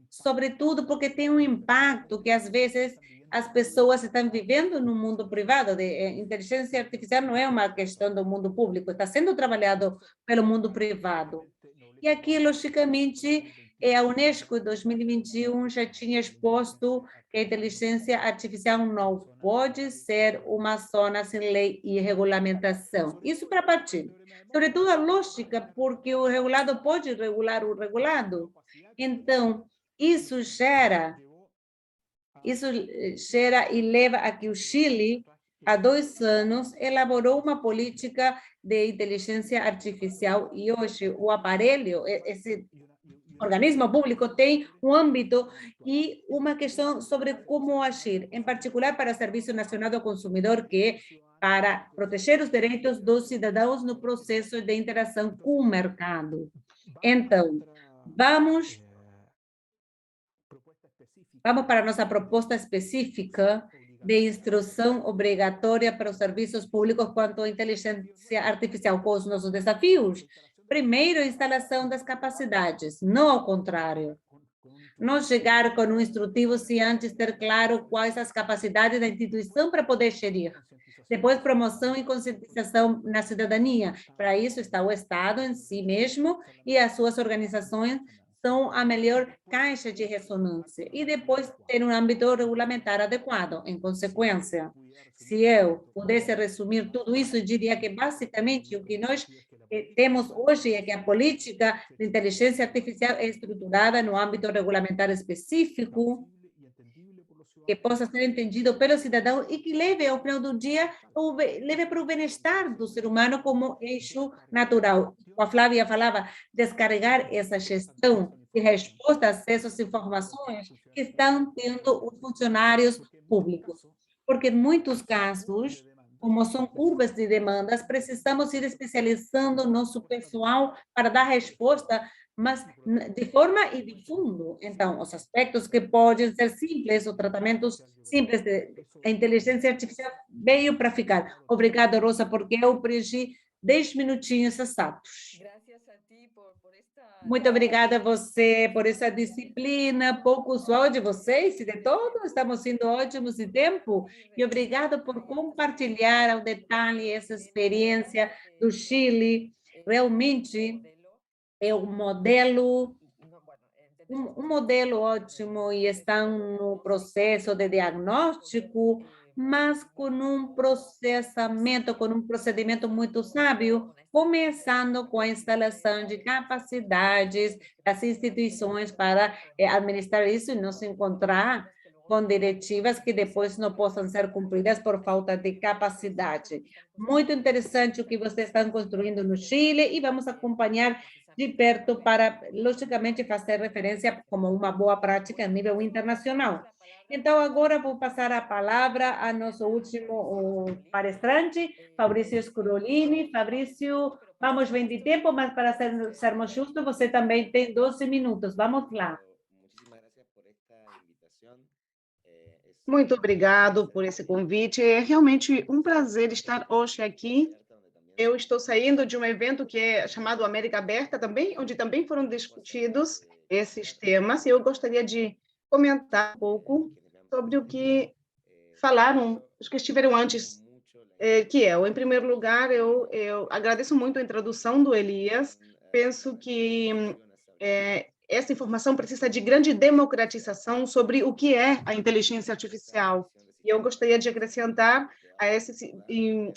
B: Sobretudo porque tem um impacto que, às vezes, as pessoas estão vivendo no mundo privado. Inteligência artificial não é uma questão do mundo público, está sendo trabalhado pelo mundo privado. E aqui, logicamente, a Unesco, em 2021, já tinha exposto que a inteligência artificial não pode ser uma zona sem lei e regulamentação. Isso para partir. Sobretudo a lógica, porque o regulado pode regular o regulado. Então, isso gera e leva a que o Chile, há 2 anos, elaborou uma política de inteligência artificial e hoje o aparelho, esse organismo público tem um âmbito e uma questão sobre como agir, em particular para o Serviço Nacional do Consumidor, que é para proteger os direitos dos cidadãos no processo de interação com o mercado. Então, vamos para a nossa proposta específica de instrução obrigatória para os serviços públicos quanto à inteligência artificial, com os nossos desafios. Primeiro, a instalação das capacidades, não ao contrário. Não chegar com um instrutivo sem antes ter claro quais as capacidades da instituição para poder gerir. Depois, promoção e conscientização na cidadania. Para isso está o Estado em si mesmo e as suas organizações são a melhor caixa de ressonância. E depois ter um âmbito regulamentar adequado, em consequência. Se eu pudesse resumir tudo isso, eu diria que basicamente o que nós temos hoje é que a política de inteligência artificial é estruturada no âmbito regulamentar específico, que possa ser entendido pelo cidadão e que leve, ao final do dia, leve para o bem-estar do ser humano como eixo natural. A Flávia falava, descarregar essa gestão de resposta, acesso às informações que estão tendo os funcionários públicos. Porque, em muitos casos, como são curvas de demandas, precisamos ir especializando nosso pessoal para dar resposta, mas de forma e de fundo. Então, os aspectos que podem ser simples, os tratamentos simples a inteligência artificial veio para ficar. Obrigada, Rosa, porque eu preenchi 10 minutinhos exatos. Muito obrigada a você por essa disciplina, pouco usual de vocês e de todos, estamos sendo ótimos de tempo. E obrigado por compartilhar ao detalhe essa experiência do Chile. Realmente é um modelo ótimo e estão no processo de diagnóstico, mas com um processamento, com um procedimento muito sábio, começando com a instalação de capacidades das instituições para administrar isso e não se encontrar com diretivas que depois não possam ser cumpridas por falta de capacidade. Muito interessante o que vocês estão construindo no Chile e vamos acompanhar de perto para, logicamente, fazer referência como uma boa prática a nível internacional. Então, agora vou passar a palavra ao nosso último palestrante, Fabrício Scurolini. Fabrício, vamos bem de tempo, mas para sermos justos, você também tem 12 minutos. Vamos lá.
D: Muito obrigado por esse convite. É realmente um prazer estar hoje aqui. Eu estou saindo de um evento que é chamado América Aberta também, onde também foram discutidos esses temas. E eu gostaria de comentar um pouco sobre o que falaram os que estiveram antes, em primeiro lugar, eu agradeço muito a introdução do Elias. Penso que essa informação precisa de grande democratização sobre o que é a inteligência artificial. E eu gostaria de acrescentar a essa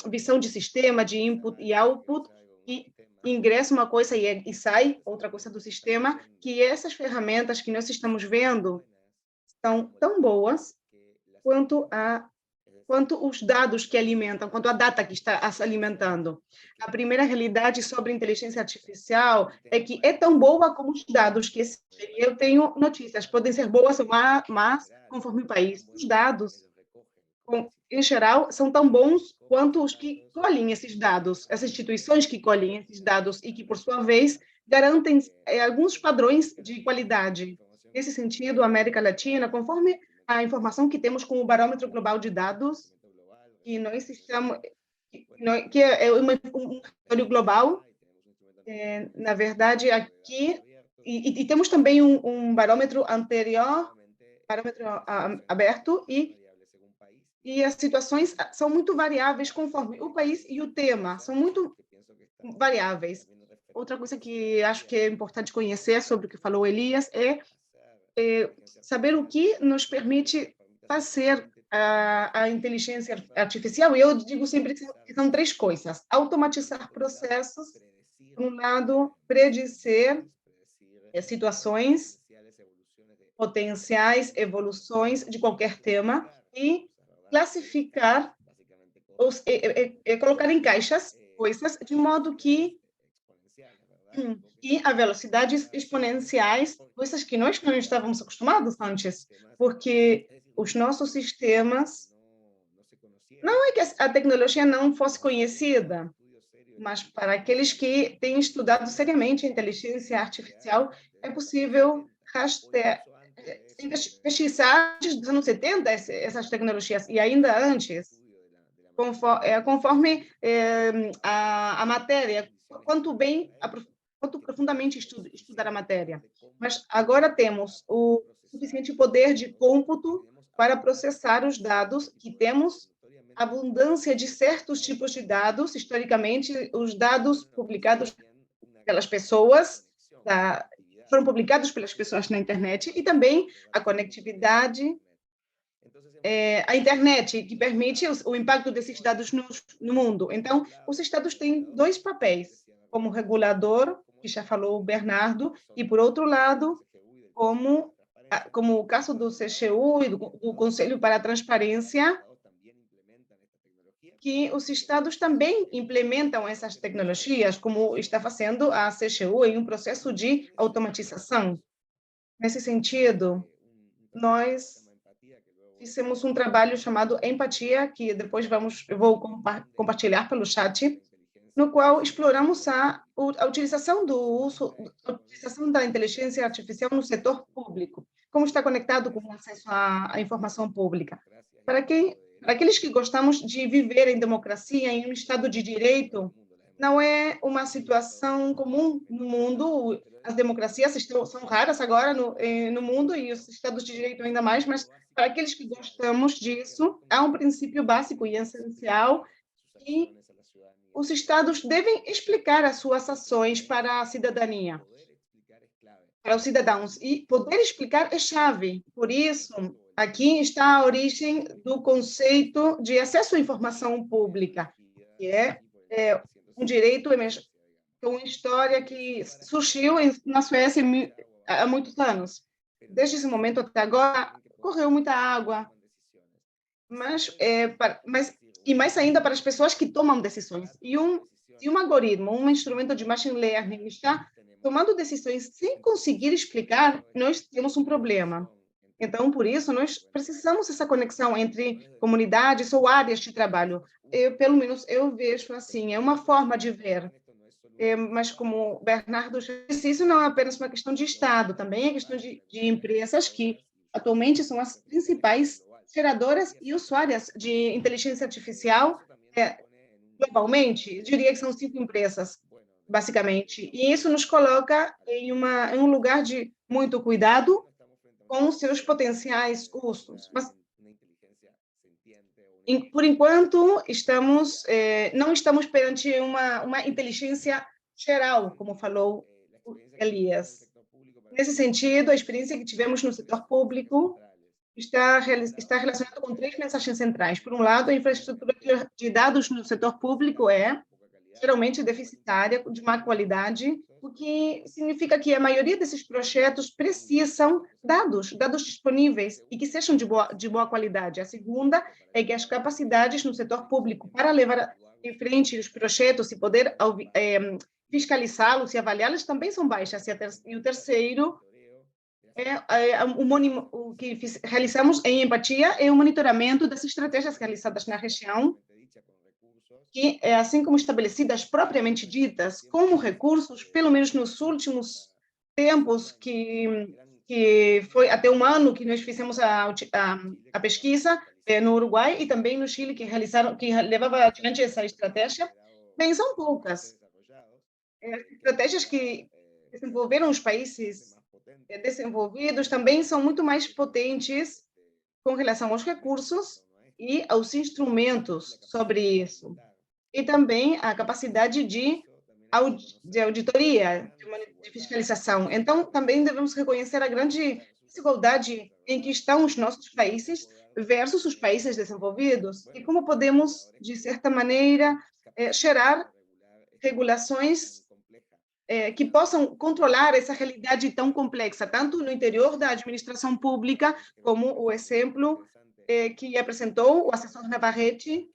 D: visão de sistema, de input e output, que ingressa uma coisa e sai outra coisa do sistema, que essas ferramentas que nós estamos vendo são tão boas quanto os dados que alimentam, quanto a data que está se alimentando. A primeira realidade sobre inteligência artificial é que é tão boa como os dados que existem. Eu tenho notícias, podem ser boas ou más, conforme o país. Os dados, em geral, são tão bons quanto os que colhem esses dados, as instituições que colhem esses dados e que, por sua vez, garantem alguns padrões de qualidade. Nesse sentido, a América Latina, conforme a informação que temos com o Barômetro Global de Dados, que nós estamos, que é um relatório global, na verdade, aqui, e temos também um barômetro anterior, barômetro aberto, e as situações são muito variáveis conforme o país e o tema, são muito variáveis. Outra coisa que acho que é importante conhecer sobre o que falou Elias é saber o que nos permite fazer a inteligência artificial. E eu digo sempre que são três coisas: automatizar processos, por um lado, predizer situações potenciais, evoluções de qualquer tema e classificar, colocar em caixas coisas de modo que a velocidades exponenciais, coisas que nós não estávamos acostumados antes, porque os nossos sistemas, não é que a tecnologia não fosse conhecida, mas para aqueles que têm estudado seriamente a inteligência artificial, é possível pesquisar antes dos anos 70 essas tecnologias, e ainda antes, conforme a matéria, quanto profundamente estudar a matéria. Mas agora temos o suficiente poder de cômputo para processar os dados, que temos abundância de certos tipos de dados, historicamente, os dados publicados pelas pessoas, foram publicados pelas pessoas na internet, e também a conectividade, a internet, que permite o impacto desses dados no mundo. Então, os Estados têm dois papéis, como regulador, que já falou o Bernardo, e, por outro lado, como o caso do CCU e do Conselho para a Transparência, que os Estados também implementam essas tecnologias, como está fazendo a CCU em um processo de automatização. Nesse sentido, nós fizemos um trabalho chamado Empatia, que depois eu vou compartilhar pelo chat, no qual exploramos a utilização da inteligência artificial no setor público, como está conectado com o acesso à informação pública. Para aqueles que gostamos de viver em democracia, em um Estado de direito, não é uma situação comum no mundo. As democracias são raras agora no mundo, e os Estados de direito ainda mais, mas para aqueles que gostamos disso, há um princípio básico e essencial que os Estados devem explicar as suas ações para a cidadania, para os cidadãos, e poder explicar é chave. Por isso, aqui está a origem do conceito de acesso à informação pública, que é um direito com uma história que surgiu na Suécia há muitos anos. Desde esse momento até agora, correu muita água, mas mais ainda para as pessoas que tomam decisões. E um algoritmo, um instrumento de machine learning está tomando decisões sem conseguir explicar, nós temos um problema. Então, por isso, nós precisamos dessa conexão entre comunidades ou áreas de trabalho. Pelo menos eu vejo assim, é uma forma de ver. Mas, como o Bernardo disse, isso não é apenas uma questão de Estado, também é questão de empresas que atualmente são as principais geradoras e usuárias de inteligência artificial globalmente. Eu diria que são 5 empresas, basicamente. E isso nos coloca em um lugar de muito cuidado com os seus potenciais custos. Mas, por enquanto, não estamos perante uma inteligência geral, como falou Elias. Nesse sentido, a experiência que tivemos no setor público está relacionada com 3 mensagens centrais. Por um lado, a infraestrutura de dados no setor público é geralmente deficitária, de má qualidade, o que significa que a maioria desses projetos precisam dados disponíveis e que sejam de boa qualidade. A segunda é que as capacidades no setor público para levar em frente os projetos e poder fiscalizá-los e avaliá-los também são baixas. E o terceiro o que realizamos em Empatia é o monitoramento das estratégias realizadas na região, que, assim como estabelecidas propriamente ditas, como recursos, pelo menos nos últimos tempos, que foi até um ano que nós fizemos a pesquisa no Uruguai e também no Chile, que levava adiante essa estratégia. Bem, são poucas. Estratégias que desenvolveram os países desenvolvidos também são muito mais potentes com relação aos recursos e aos instrumentos sobre isso. E também a capacidade de auditoria, de fiscalização. Então, também devemos reconhecer a grande desigualdade em que estão os nossos países versus os países desenvolvidos e como podemos, de certa maneira, gerar regulações que possam controlar essa realidade tão complexa, tanto no interior da administração pública, como o exemplo que apresentou o assessor Navarrete,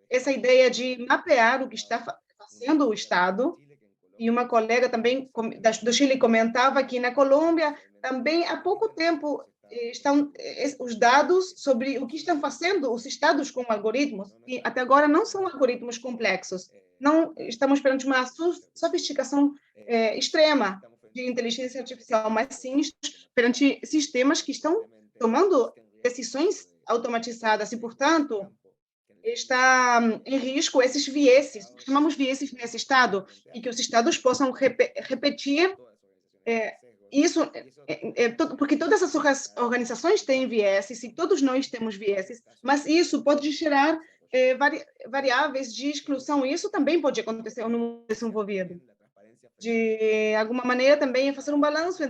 D: essa ideia de mapear o que está fazendo o Estado. E uma colega também do Chile comentava que na Colômbia também há pouco tempo estão os dados sobre o que estão fazendo os estados com algoritmos, e até agora não são algoritmos complexos. Não estamos perante uma sofisticação extrema. de inteligência artificial, mas sim perante sistemas que estão tomando decisões automatizadas e, portanto, está em risco esses vieses, chamamos vieses nesse estado, e que os estados possam repetir isso, porque todas as organizações têm vieses e todos nós temos vieses, mas isso pode gerar variáveis de exclusão, e isso também pode acontecer no desenvolvido. De alguma maneira, também fazer um balanço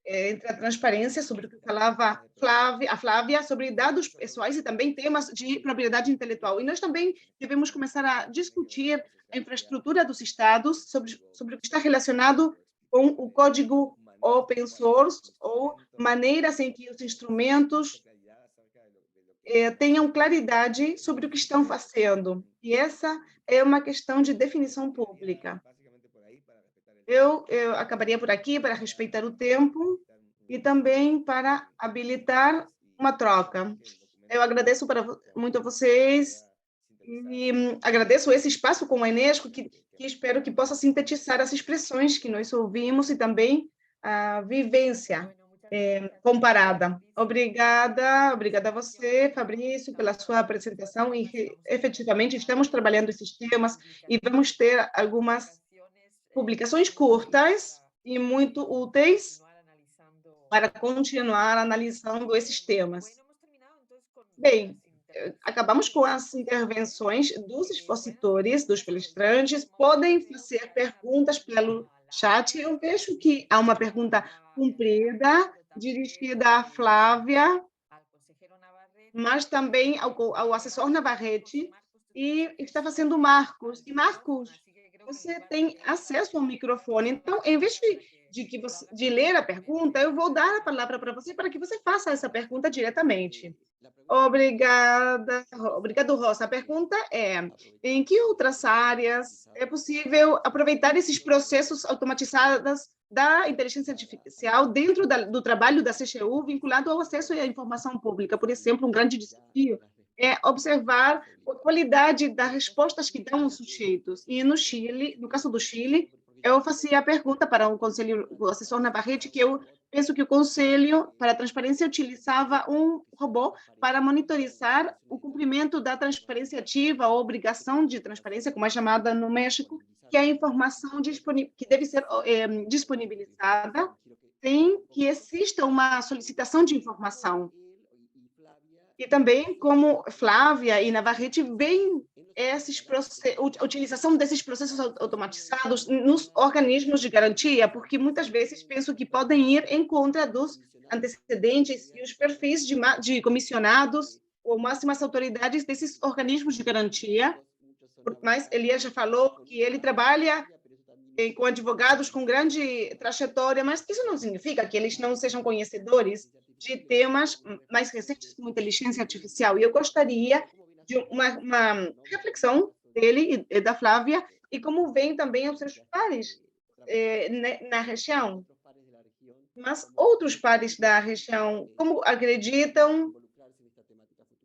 D: entre a transparência, sobre o que falava a Flávia, sobre dados pessoais e também temas de propriedade intelectual. E nós também devemos começar a discutir a infraestrutura dos estados sobre o que está relacionado com o código open source ou maneiras em que os instrumentos tenham claridade sobre o que estão fazendo. E essa é uma questão de definição pública. Eu acabaria por aqui para respeitar o tempo e também para habilitar uma troca. Eu agradeço muito a vocês e agradeço esse espaço com a Enesco, que espero que possa sintetizar as expressões que nós ouvimos e também a vivência comparada. Obrigada a você, Fabrício, pela sua apresentação, e efetivamente estamos trabalhando esses temas e vamos ter algumas publicações curtas e muito úteis para continuar analisando esses temas. Bem, acabamos com as intervenções dos expositores, dos palestrantes. Podem fazer perguntas pelo chat. Eu vejo que há uma pergunta comprida, dirigida à Flávia, mas também ao assessor Navarrete, e está fazendo o Marcos. E, Marcos, você tem acesso ao microfone, então, em vez de ler a pergunta, eu vou dar a palavra para você, para que você faça essa pergunta diretamente. Obrigado, Rosa. A pergunta é: em que outras áreas é possível aproveitar esses processos automatizados da inteligência artificial dentro do trabalho da CGU vinculado ao acesso à informação pública? Por exemplo, um grande desafio é observar a qualidade das respostas que dão os sujeitos. E no Chile, no caso do Chile, eu fazia a pergunta para o assessor Navarrete, que eu penso que o Conselho para a Transparência utilizava um robô para monitorizar o cumprimento da transparência ativa, a obrigação de transparência, como é chamada no México, que é a informação que deve ser disponibilizada sem que exista uma solicitação de informação. E também como Flávia e Navarrete veem a utilização desses processos automatizados nos organismos de garantia, porque muitas vezes penso que podem ir em contra dos antecedentes e os perfis de comissionados ou máximas autoridades desses organismos de garantia. Mas Elias já falou que ele trabalha com advogados com grande trajetória, mas isso não significa que eles não sejam conhecedores de temas mais recentes como inteligência artificial. E eu gostaria de uma reflexão dele e da Flávia, e como vem também os seus pares na região. Mas outros pares da região, como acreditam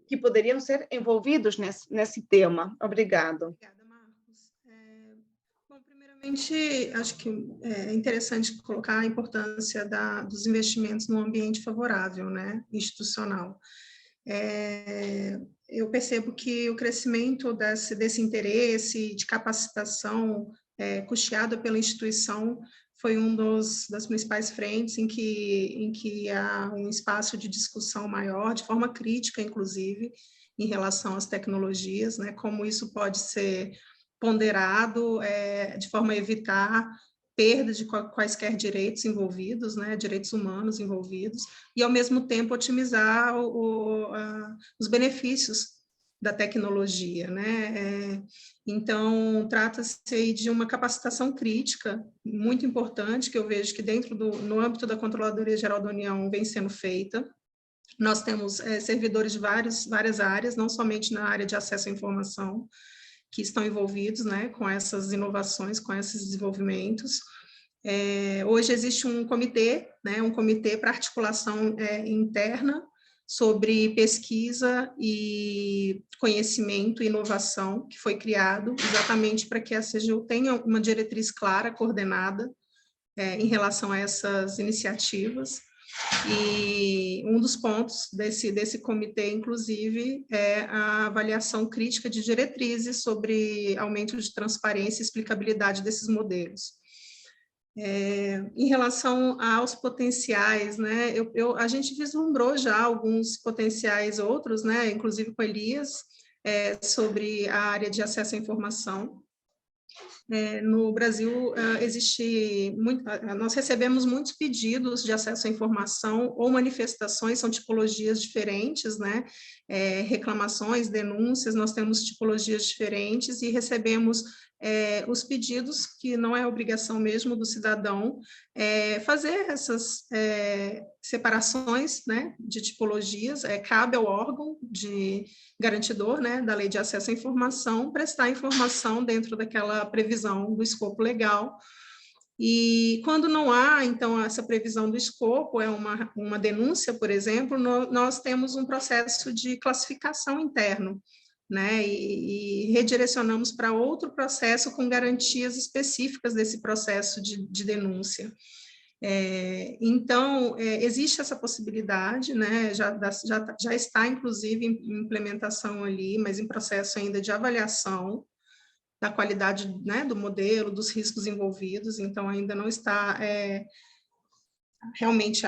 D: que poderiam ser envolvidos nesse tema? Obrigado.
E: Obrigada, Marcos. Bom, primeiramente, acho que é interessante colocar a importância dos investimentos num ambiente favorável, né, institucional. Eu percebo que o crescimento desse interesse de capacitação custeado pela instituição foi das principais frentes em que há um espaço de discussão maior, de forma crítica, inclusive, em relação às tecnologias, né, como isso pode ser ponderado de forma a evitar perda de quaisquer direitos envolvidos, né, direitos humanos envolvidos, e, ao mesmo tempo, otimizar os benefícios da tecnologia, né? Então, trata-se aí de uma capacitação crítica muito importante, que eu vejo que no âmbito da Controladoria Geral da União vem sendo feita. Nós temos servidores de várias áreas, não somente na área de acesso à informação, que estão envolvidos, né, com essas inovações, com esses desenvolvimentos. Hoje existe um comitê, né, um comitê para articulação interna sobre pesquisa e conhecimento e inovação, que foi criado exatamente para que a CGU tenha uma diretriz clara, coordenada, em relação a essas iniciativas. E um dos pontos desse comitê, inclusive, é a avaliação crítica de diretrizes sobre aumento de transparência e explicabilidade desses modelos. Em relação aos potenciais, né, a gente vislumbrou já alguns potenciais outros, né, inclusive com Elias, sobre a área de acesso à informação. No Brasil, nós recebemos muitos pedidos de acesso à informação ou manifestações, são tipologias diferentes, né? Reclamações, denúncias, nós temos tipologias diferentes e recebemos os pedidos, que não é obrigação mesmo do cidadão, fazer essas separações, né, de tipologias, cabe ao órgão garantidor, né, da Lei de Acesso à Informação, prestar informação dentro daquela previsão do escopo legal. E quando não há, então, essa previsão do escopo, uma denúncia, por exemplo, nós temos um processo de classificação interno, né, e redirecionamos para outro processo com garantias específicas desse processo de denúncia. Então, existe essa possibilidade, né, já está, inclusive, em implementação ali, mas em processo ainda de avaliação da qualidade, né, do modelo, dos riscos envolvidos, então ainda não está realmente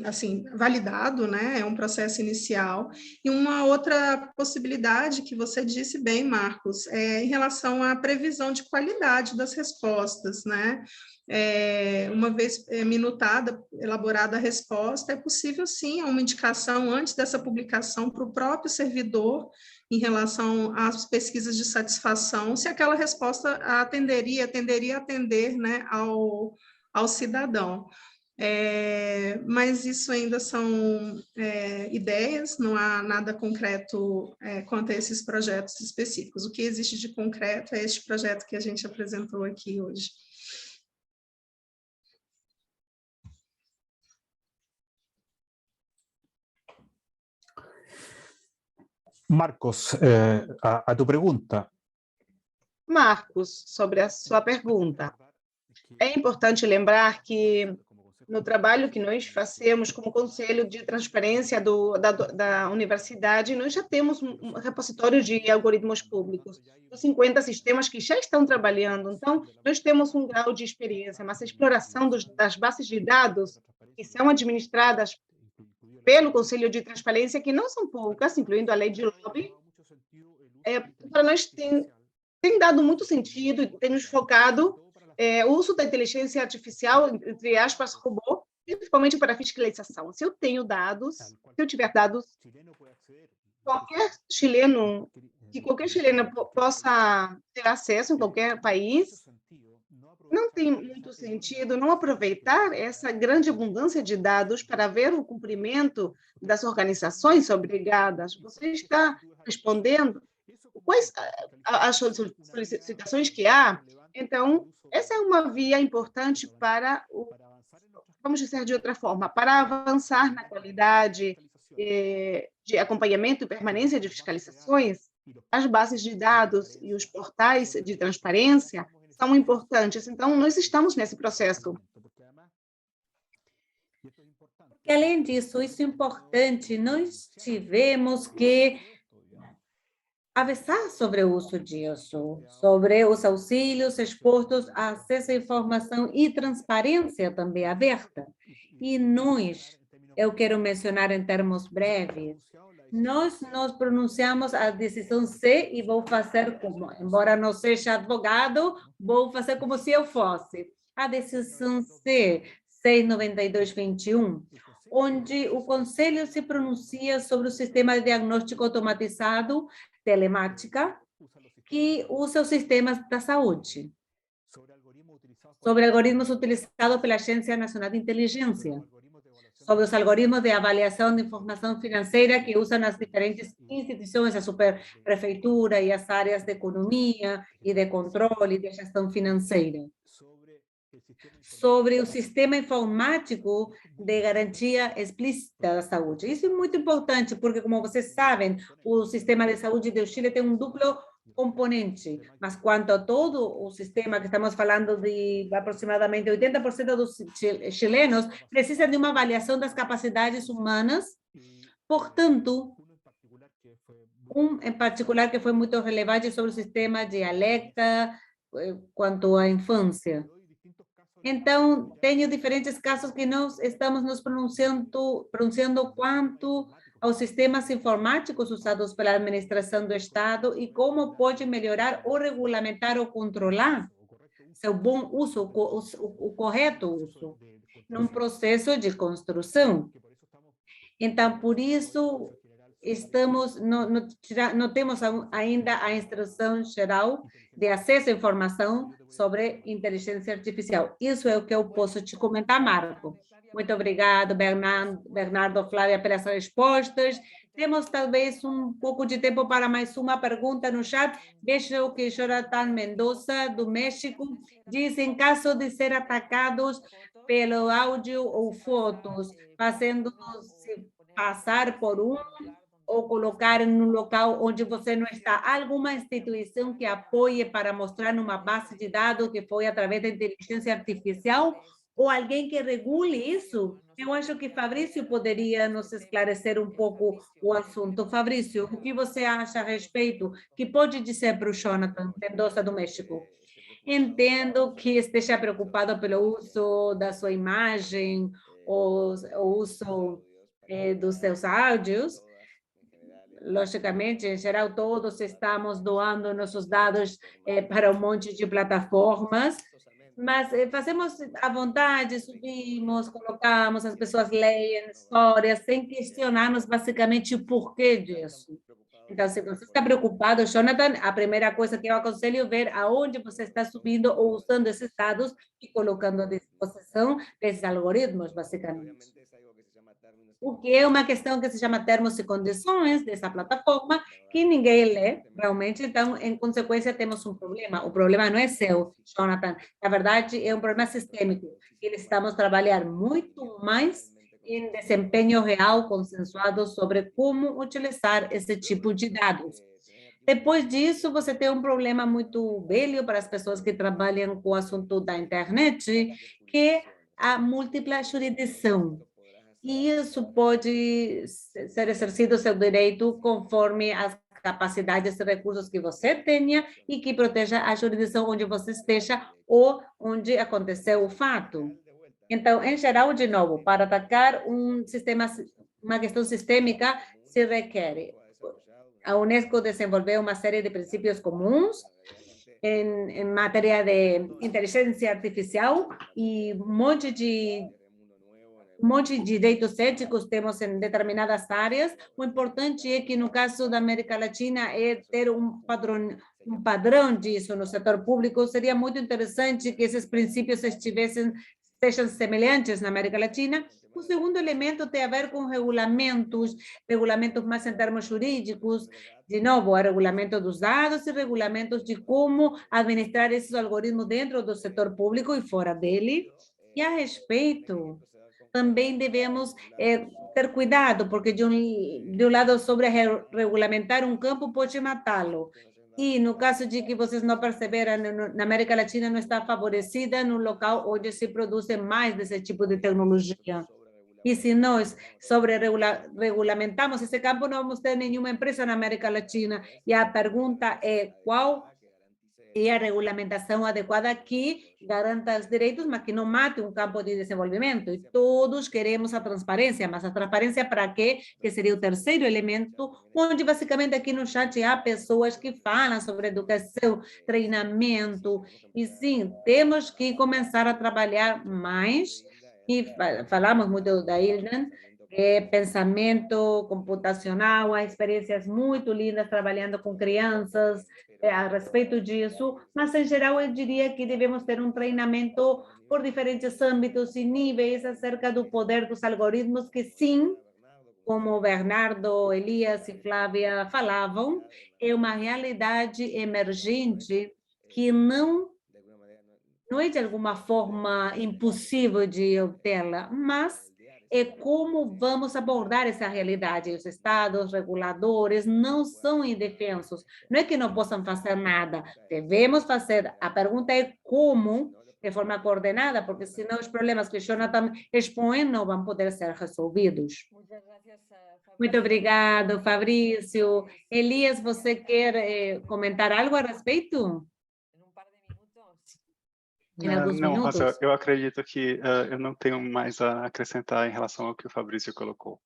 E: assim, validado, né? É um processo inicial. E uma outra possibilidade que você disse bem, Marcos, em relação à previsão de qualidade das respostas, né? Uma vez minutada, elaborada a resposta, é possível sim uma indicação antes dessa publicação para o próprio servidor em relação às pesquisas de satisfação, se aquela resposta tenderia a atender, né, ao cidadão. Mas isso ainda são ideias, não há nada concreto quanto a esses projetos específicos. O que existe de concreto é este projeto que a gente apresentou aqui hoje.
F: Marcos, a tu pergunta.
D: Marcos, sobre a sua pergunta. É importante lembrar que no trabalho que nós fazemos como Conselho de Transparência da Universidade, nós já temos um repositório de algoritmos públicos, 50 sistemas que já estão trabalhando, então nós temos um grau de experiência, mas a exploração das bases de dados que são administradas pelo Conselho de Transparência, que não são poucas, incluindo a lei de lobby, para nós tem dado muito sentido e tem nos focado o uso da inteligência artificial, entre aspas, robô, principalmente para fiscalização. Se eu tenho dados, se eu tiver dados, qualquer chileno possa ter acesso em qualquer país, não tem muito sentido não aproveitar essa grande abundância de dados para ver o cumprimento das organizações obrigadas. Você está respondendo quais as solicitações que há. Então, essa é uma via importante para, vamos dizer de outra forma, para avançar na qualidade de acompanhamento e permanência de fiscalizações. As bases de dados e os portais de transparência são importantes. Então, nós estamos nesse processo.
B: Porque, além disso, isso é importante, nós tivemos que avisar sobre o uso disso, sobre os auxílios expostos a acesso à informação e transparência também aberta. E nós, eu quero mencionar em termos breves, nós nos pronunciamos a decisão C e vou fazer como, embora não seja advogado, vou fazer como se eu fosse. A decisão C, 692/21, onde o Conselho se pronuncia sobre o sistema de diagnóstico automatizado telemática que usa os sistemas da saúde, sobre algoritmos utilizados pela Agência Nacional de Inteligência, sobre os algoritmos de avaliação de informação financeira que usam as diferentes instituições, a superprefeitura e as áreas de economia e de controle e de gestão financeira, sobre o sistema informático de garantia explícita da saúde. Isso é muito importante, porque, como vocês sabem, o sistema de saúde do Chile tem um duplo componente, mas quanto a todo o sistema que estamos falando de aproximadamente 80% dos chilenos precisam de uma avaliação das capacidades humanas, portanto, em particular que foi muito relevante sobre o sistema de alerta quanto à infância. Então, tenho diferentes casos que nós estamos nos pronunciando quanto aos sistemas informáticos usados pela administração do Estado e como pode melhorar ou regulamentar ou controlar seu bom uso, o correto uso, num processo de construção. Então, por isso, não temos ainda a instrução geral de acesso à informação sobre inteligência artificial. Isso é o que eu posso te comentar, Marco. Muito obrigado, Bernardo, Flávia, pelas respostas. Temos talvez um pouco de tempo para mais uma pergunta no chat. Vejo que Jonathan Mendoza, do México, diz: em caso de ser atacados pelo áudio ou fotos, fazendo-se passar por ou colocar em um local onde você não está, alguma instituição que apoie para mostrar numa base de dados que foi através da inteligência artificial, ou alguém que regule isso? Eu acho que Fabrício poderia nos esclarecer um pouco o assunto. Fabrício, o que você acha a respeito? Que pode dizer para o Jonathan Mendoza, do México? Entendo que esteja preocupado pelo uso da sua imagem, o uso dos seus áudios. Logicamente, em geral, todos estamos doando nossos dados para um monte de plataformas, mas fazemos à vontade, subimos, colocamos, as pessoas leem histórias, sem questionarmos basicamente o porquê disso. Então, se você está preocupado, Jonathan, a primeira coisa que eu aconselho é ver aonde você está subindo ou usando esses dados e colocando à disposição desses algoritmos, basicamente. O que é uma questão que se chama termos e condições dessa plataforma, que ninguém lê, realmente. Então, em consequência, temos um problema. O problema não é seu, Jonathan. Na verdade, é um problema sistêmico. E estamos trabalhando muito mais em desempenho real, consensuado sobre como utilizar esse tipo de dados. Depois disso, você tem um problema muito velho para as pessoas que trabalham com o assunto da internet, que é a múltipla jurisdição. E isso pode ser exercido seu direito conforme as capacidades e recursos que você tenha e que proteja a jurisdição onde você esteja ou onde aconteceu o fato. Então, em geral, de novo, para atacar um sistema, uma questão sistêmica, se requer. A Unesco desenvolveu uma série de princípios comuns em matéria de inteligência artificial e um monte de direitos éticos temos em determinadas áreas. O importante é que, no caso da América Latina, é ter um padrão disso no setor público. Seria muito interessante que esses princípios sejam semelhantes na América Latina. O segundo elemento tem a ver com regulamentos mais em termos jurídicos, de novo, o regulamento dos dados e regulamentos de como administrar esses algoritmos dentro do setor público e fora dele. E a respeito, também devemos ter cuidado, porque de um lado, sobre regulamentar um campo pode matá-lo. E no caso de que vocês não perceberam, na América Latina não está favorecida no local onde se produz mais desse tipo de tecnologia. E se nós regulamentamos esse campo, não vamos ter nenhuma empresa na América Latina. E a pergunta é qual é a regulamentação adequada que garanta os direitos, mas que não mate um campo de desenvolvimento. E todos queremos a transparência, mas a transparência para quê? Que seria o terceiro elemento, onde basicamente aqui no chat há pessoas que falam sobre educação, treinamento, e sim, temos que começar a trabalhar mais, e falamos muito da Ildan, pensamento computacional, há experiências muito lindas trabalhando com crianças a respeito disso, mas em geral eu diria que devemos ter um treinamento por diferentes âmbitos e níveis acerca do poder dos algoritmos que sim, como Bernardo, Elias e Flávia falavam, é uma realidade emergente que não é de alguma forma impossível de obtê-la, mas é como vamos abordar essa realidade. Os estados reguladores não são indefensos. Não é que não possam fazer nada. Devemos fazer. A pergunta é como, de forma coordenada, porque senão os problemas que Jonathan expõe não vão poder ser resolvidos. Muito obrigado, Fabrício. Elias, você quer comentar algo a respeito? Em alguns
C: Não,
B: minutos?
C: Rosa, eu acredito que eu não tenho mais a acrescentar em relação ao que o Fabrício colocou.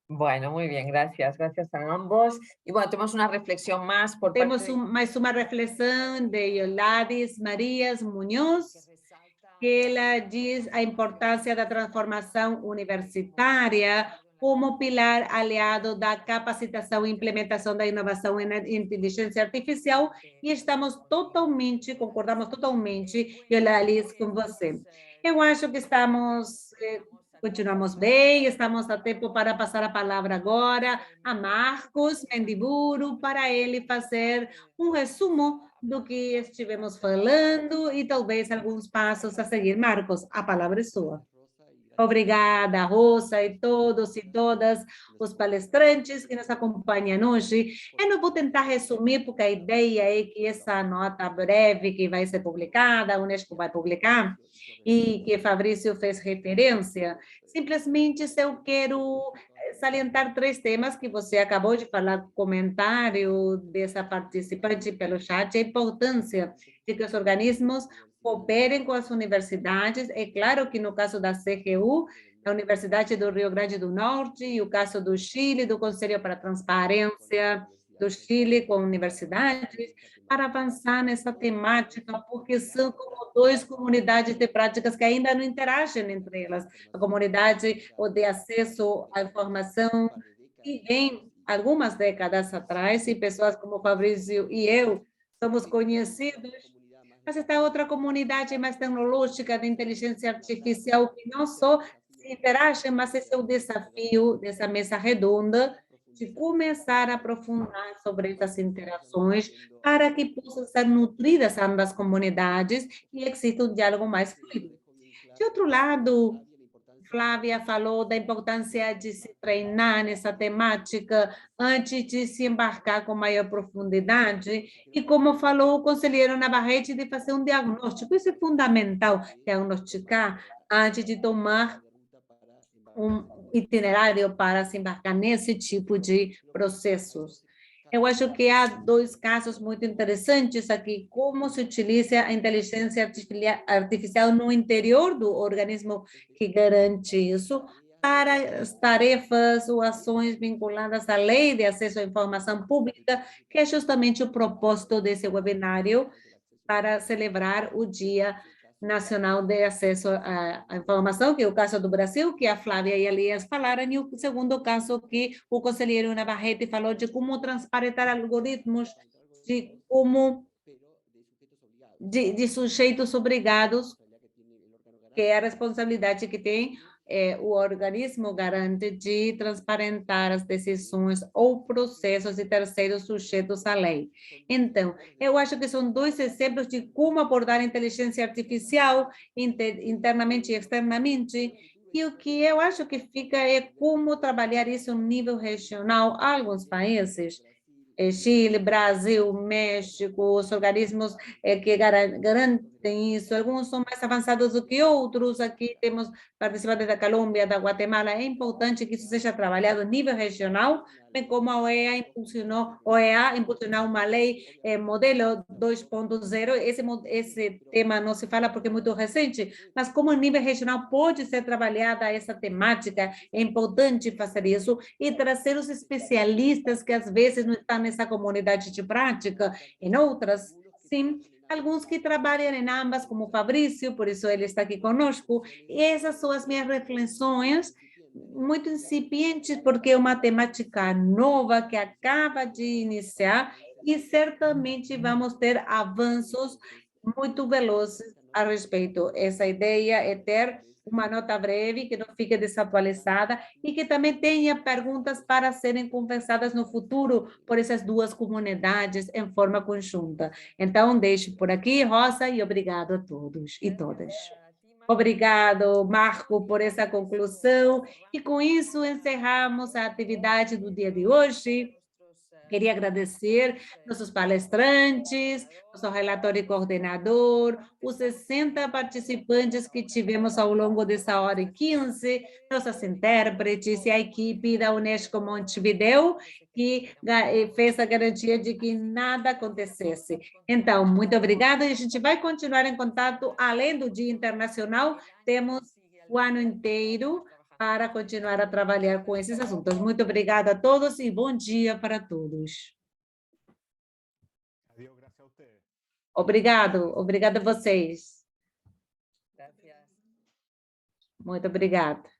A: Bueno, muy bien, gracias a ambos. Y bueno, tenemos una reflexión más por
B: Temos
A: parte
B: mais uma reflexão de Yoladis Marias Munhoz, que ela diz a importância da transformação universitária como pilar aliado da capacitação e implementação da inovação em inteligência artificial, e concordamos totalmente, Yoladis, com você. Eu acho que continuamos bem, estamos a tempo para passar a palavra agora a Marcos Mendiburu, para ele fazer um resumo do que estivemos falando e talvez alguns passos a seguir. Marcos, a palavra é sua. Obrigada, Rosa, e todos e todas os palestrantes que nos acompanham hoje. Eu não vou tentar resumir, porque a ideia é que essa nota breve que vai ser publicada, a Unesco vai publicar, e que Fabrício fez referência, simplesmente eu quero salientar 3 temas que você acabou de falar, comentário dessa participante pelo chat, a importância de que os organismos cooperem com as universidades. É claro que no caso da CGU, a Universidade do Rio Grande do Norte, e o caso do Chile, do Conselho para a Transparência do Chile com universidades, para avançar nessa temática, porque são como 2 comunidades de práticas que ainda não interagem entre elas. A comunidade de acesso à informação, que vem algumas décadas atrás, e pessoas como Fabrício e eu somos conhecidos, mas esta outra comunidade mais tecnológica de inteligência artificial que não só se interage, mas esse é o desafio dessa mesa redonda, de começar a aprofundar sobre essas interações para que possam ser nutridas ambas comunidades e exista um diálogo mais fluido. De outro lado, Flávia falou da importância de se treinar nessa temática antes de se embarcar com maior profundidade, e como falou o conselheiro Navarrete, de fazer um diagnóstico. Isso é fundamental, diagnosticar antes de tomar um itinerário para se embarcar nesse tipo de processos. Eu acho que há 2 casos muito interessantes aqui, como se utiliza a inteligência artificial no interior do organismo que garante isso, para as tarefas ou ações vinculadas à Lei de Acesso à Informação Pública, que é justamente o propósito desse webinário, para celebrar o Dia Nacional de Acesso à Informação, que é o caso do Brasil, que a Flávia e a Elias falaram, e o segundo caso que o conselheiro Navarrete falou, de como transparentar algoritmos, de sujeitos obrigados, que é a responsabilidade que tem o organismo garante de transparentar as decisões ou processos de terceiros sujeitos à lei. Então, eu acho que são 2 exemplos de como abordar a inteligência artificial internamente e externamente, e o que eu acho que fica é como trabalhar isso no nível regional. Alguns países, Chile, Brasil, México, os organismos que garantem isso, alguns são mais avançados do que outros. Aqui temos participantes da Colômbia, da Guatemala. É importante que isso seja trabalhado a nível regional, bem como a OEA impulsionou uma lei, modelo 2.0. Esse tema não se fala porque é muito recente, mas como a nível regional pode ser trabalhada essa temática, é importante fazer isso e trazer os especialistas que às vezes não estão nessa comunidade de prática, em outras, sim, alguns que trabalham em ambas, como o Fabrício, por isso ele está aqui conosco, e essas são as minhas reflexões, muito incipientes, porque é uma temática nova que acaba de iniciar, e certamente vamos ter avanços muito velozes a respeito. Essa ideia é ter uma nota breve, que não fique desatualizada, e que também tenha perguntas para serem conversadas no futuro por essas 2 comunidades em forma conjunta. Então, deixo por aqui, Rosa, e obrigado a todos e todas. Obrigado, Marco, por essa conclusão. E com isso encerramos a atividade do dia de hoje. Queria agradecer nossos palestrantes, nosso relator e coordenador, os 60 participantes que tivemos ao longo dessa hora e 15, nossas intérpretes e a equipe da Unesco Montevideo, que fez a garantia de que nada acontecesse. Então, muito obrigada e a gente vai continuar em contato. Além do Dia Internacional, temos o ano inteiro para continuar a trabalhar com esses assuntos. Muito obrigada a todos e bom dia para todos. Obrigado a vocês. Muito obrigada.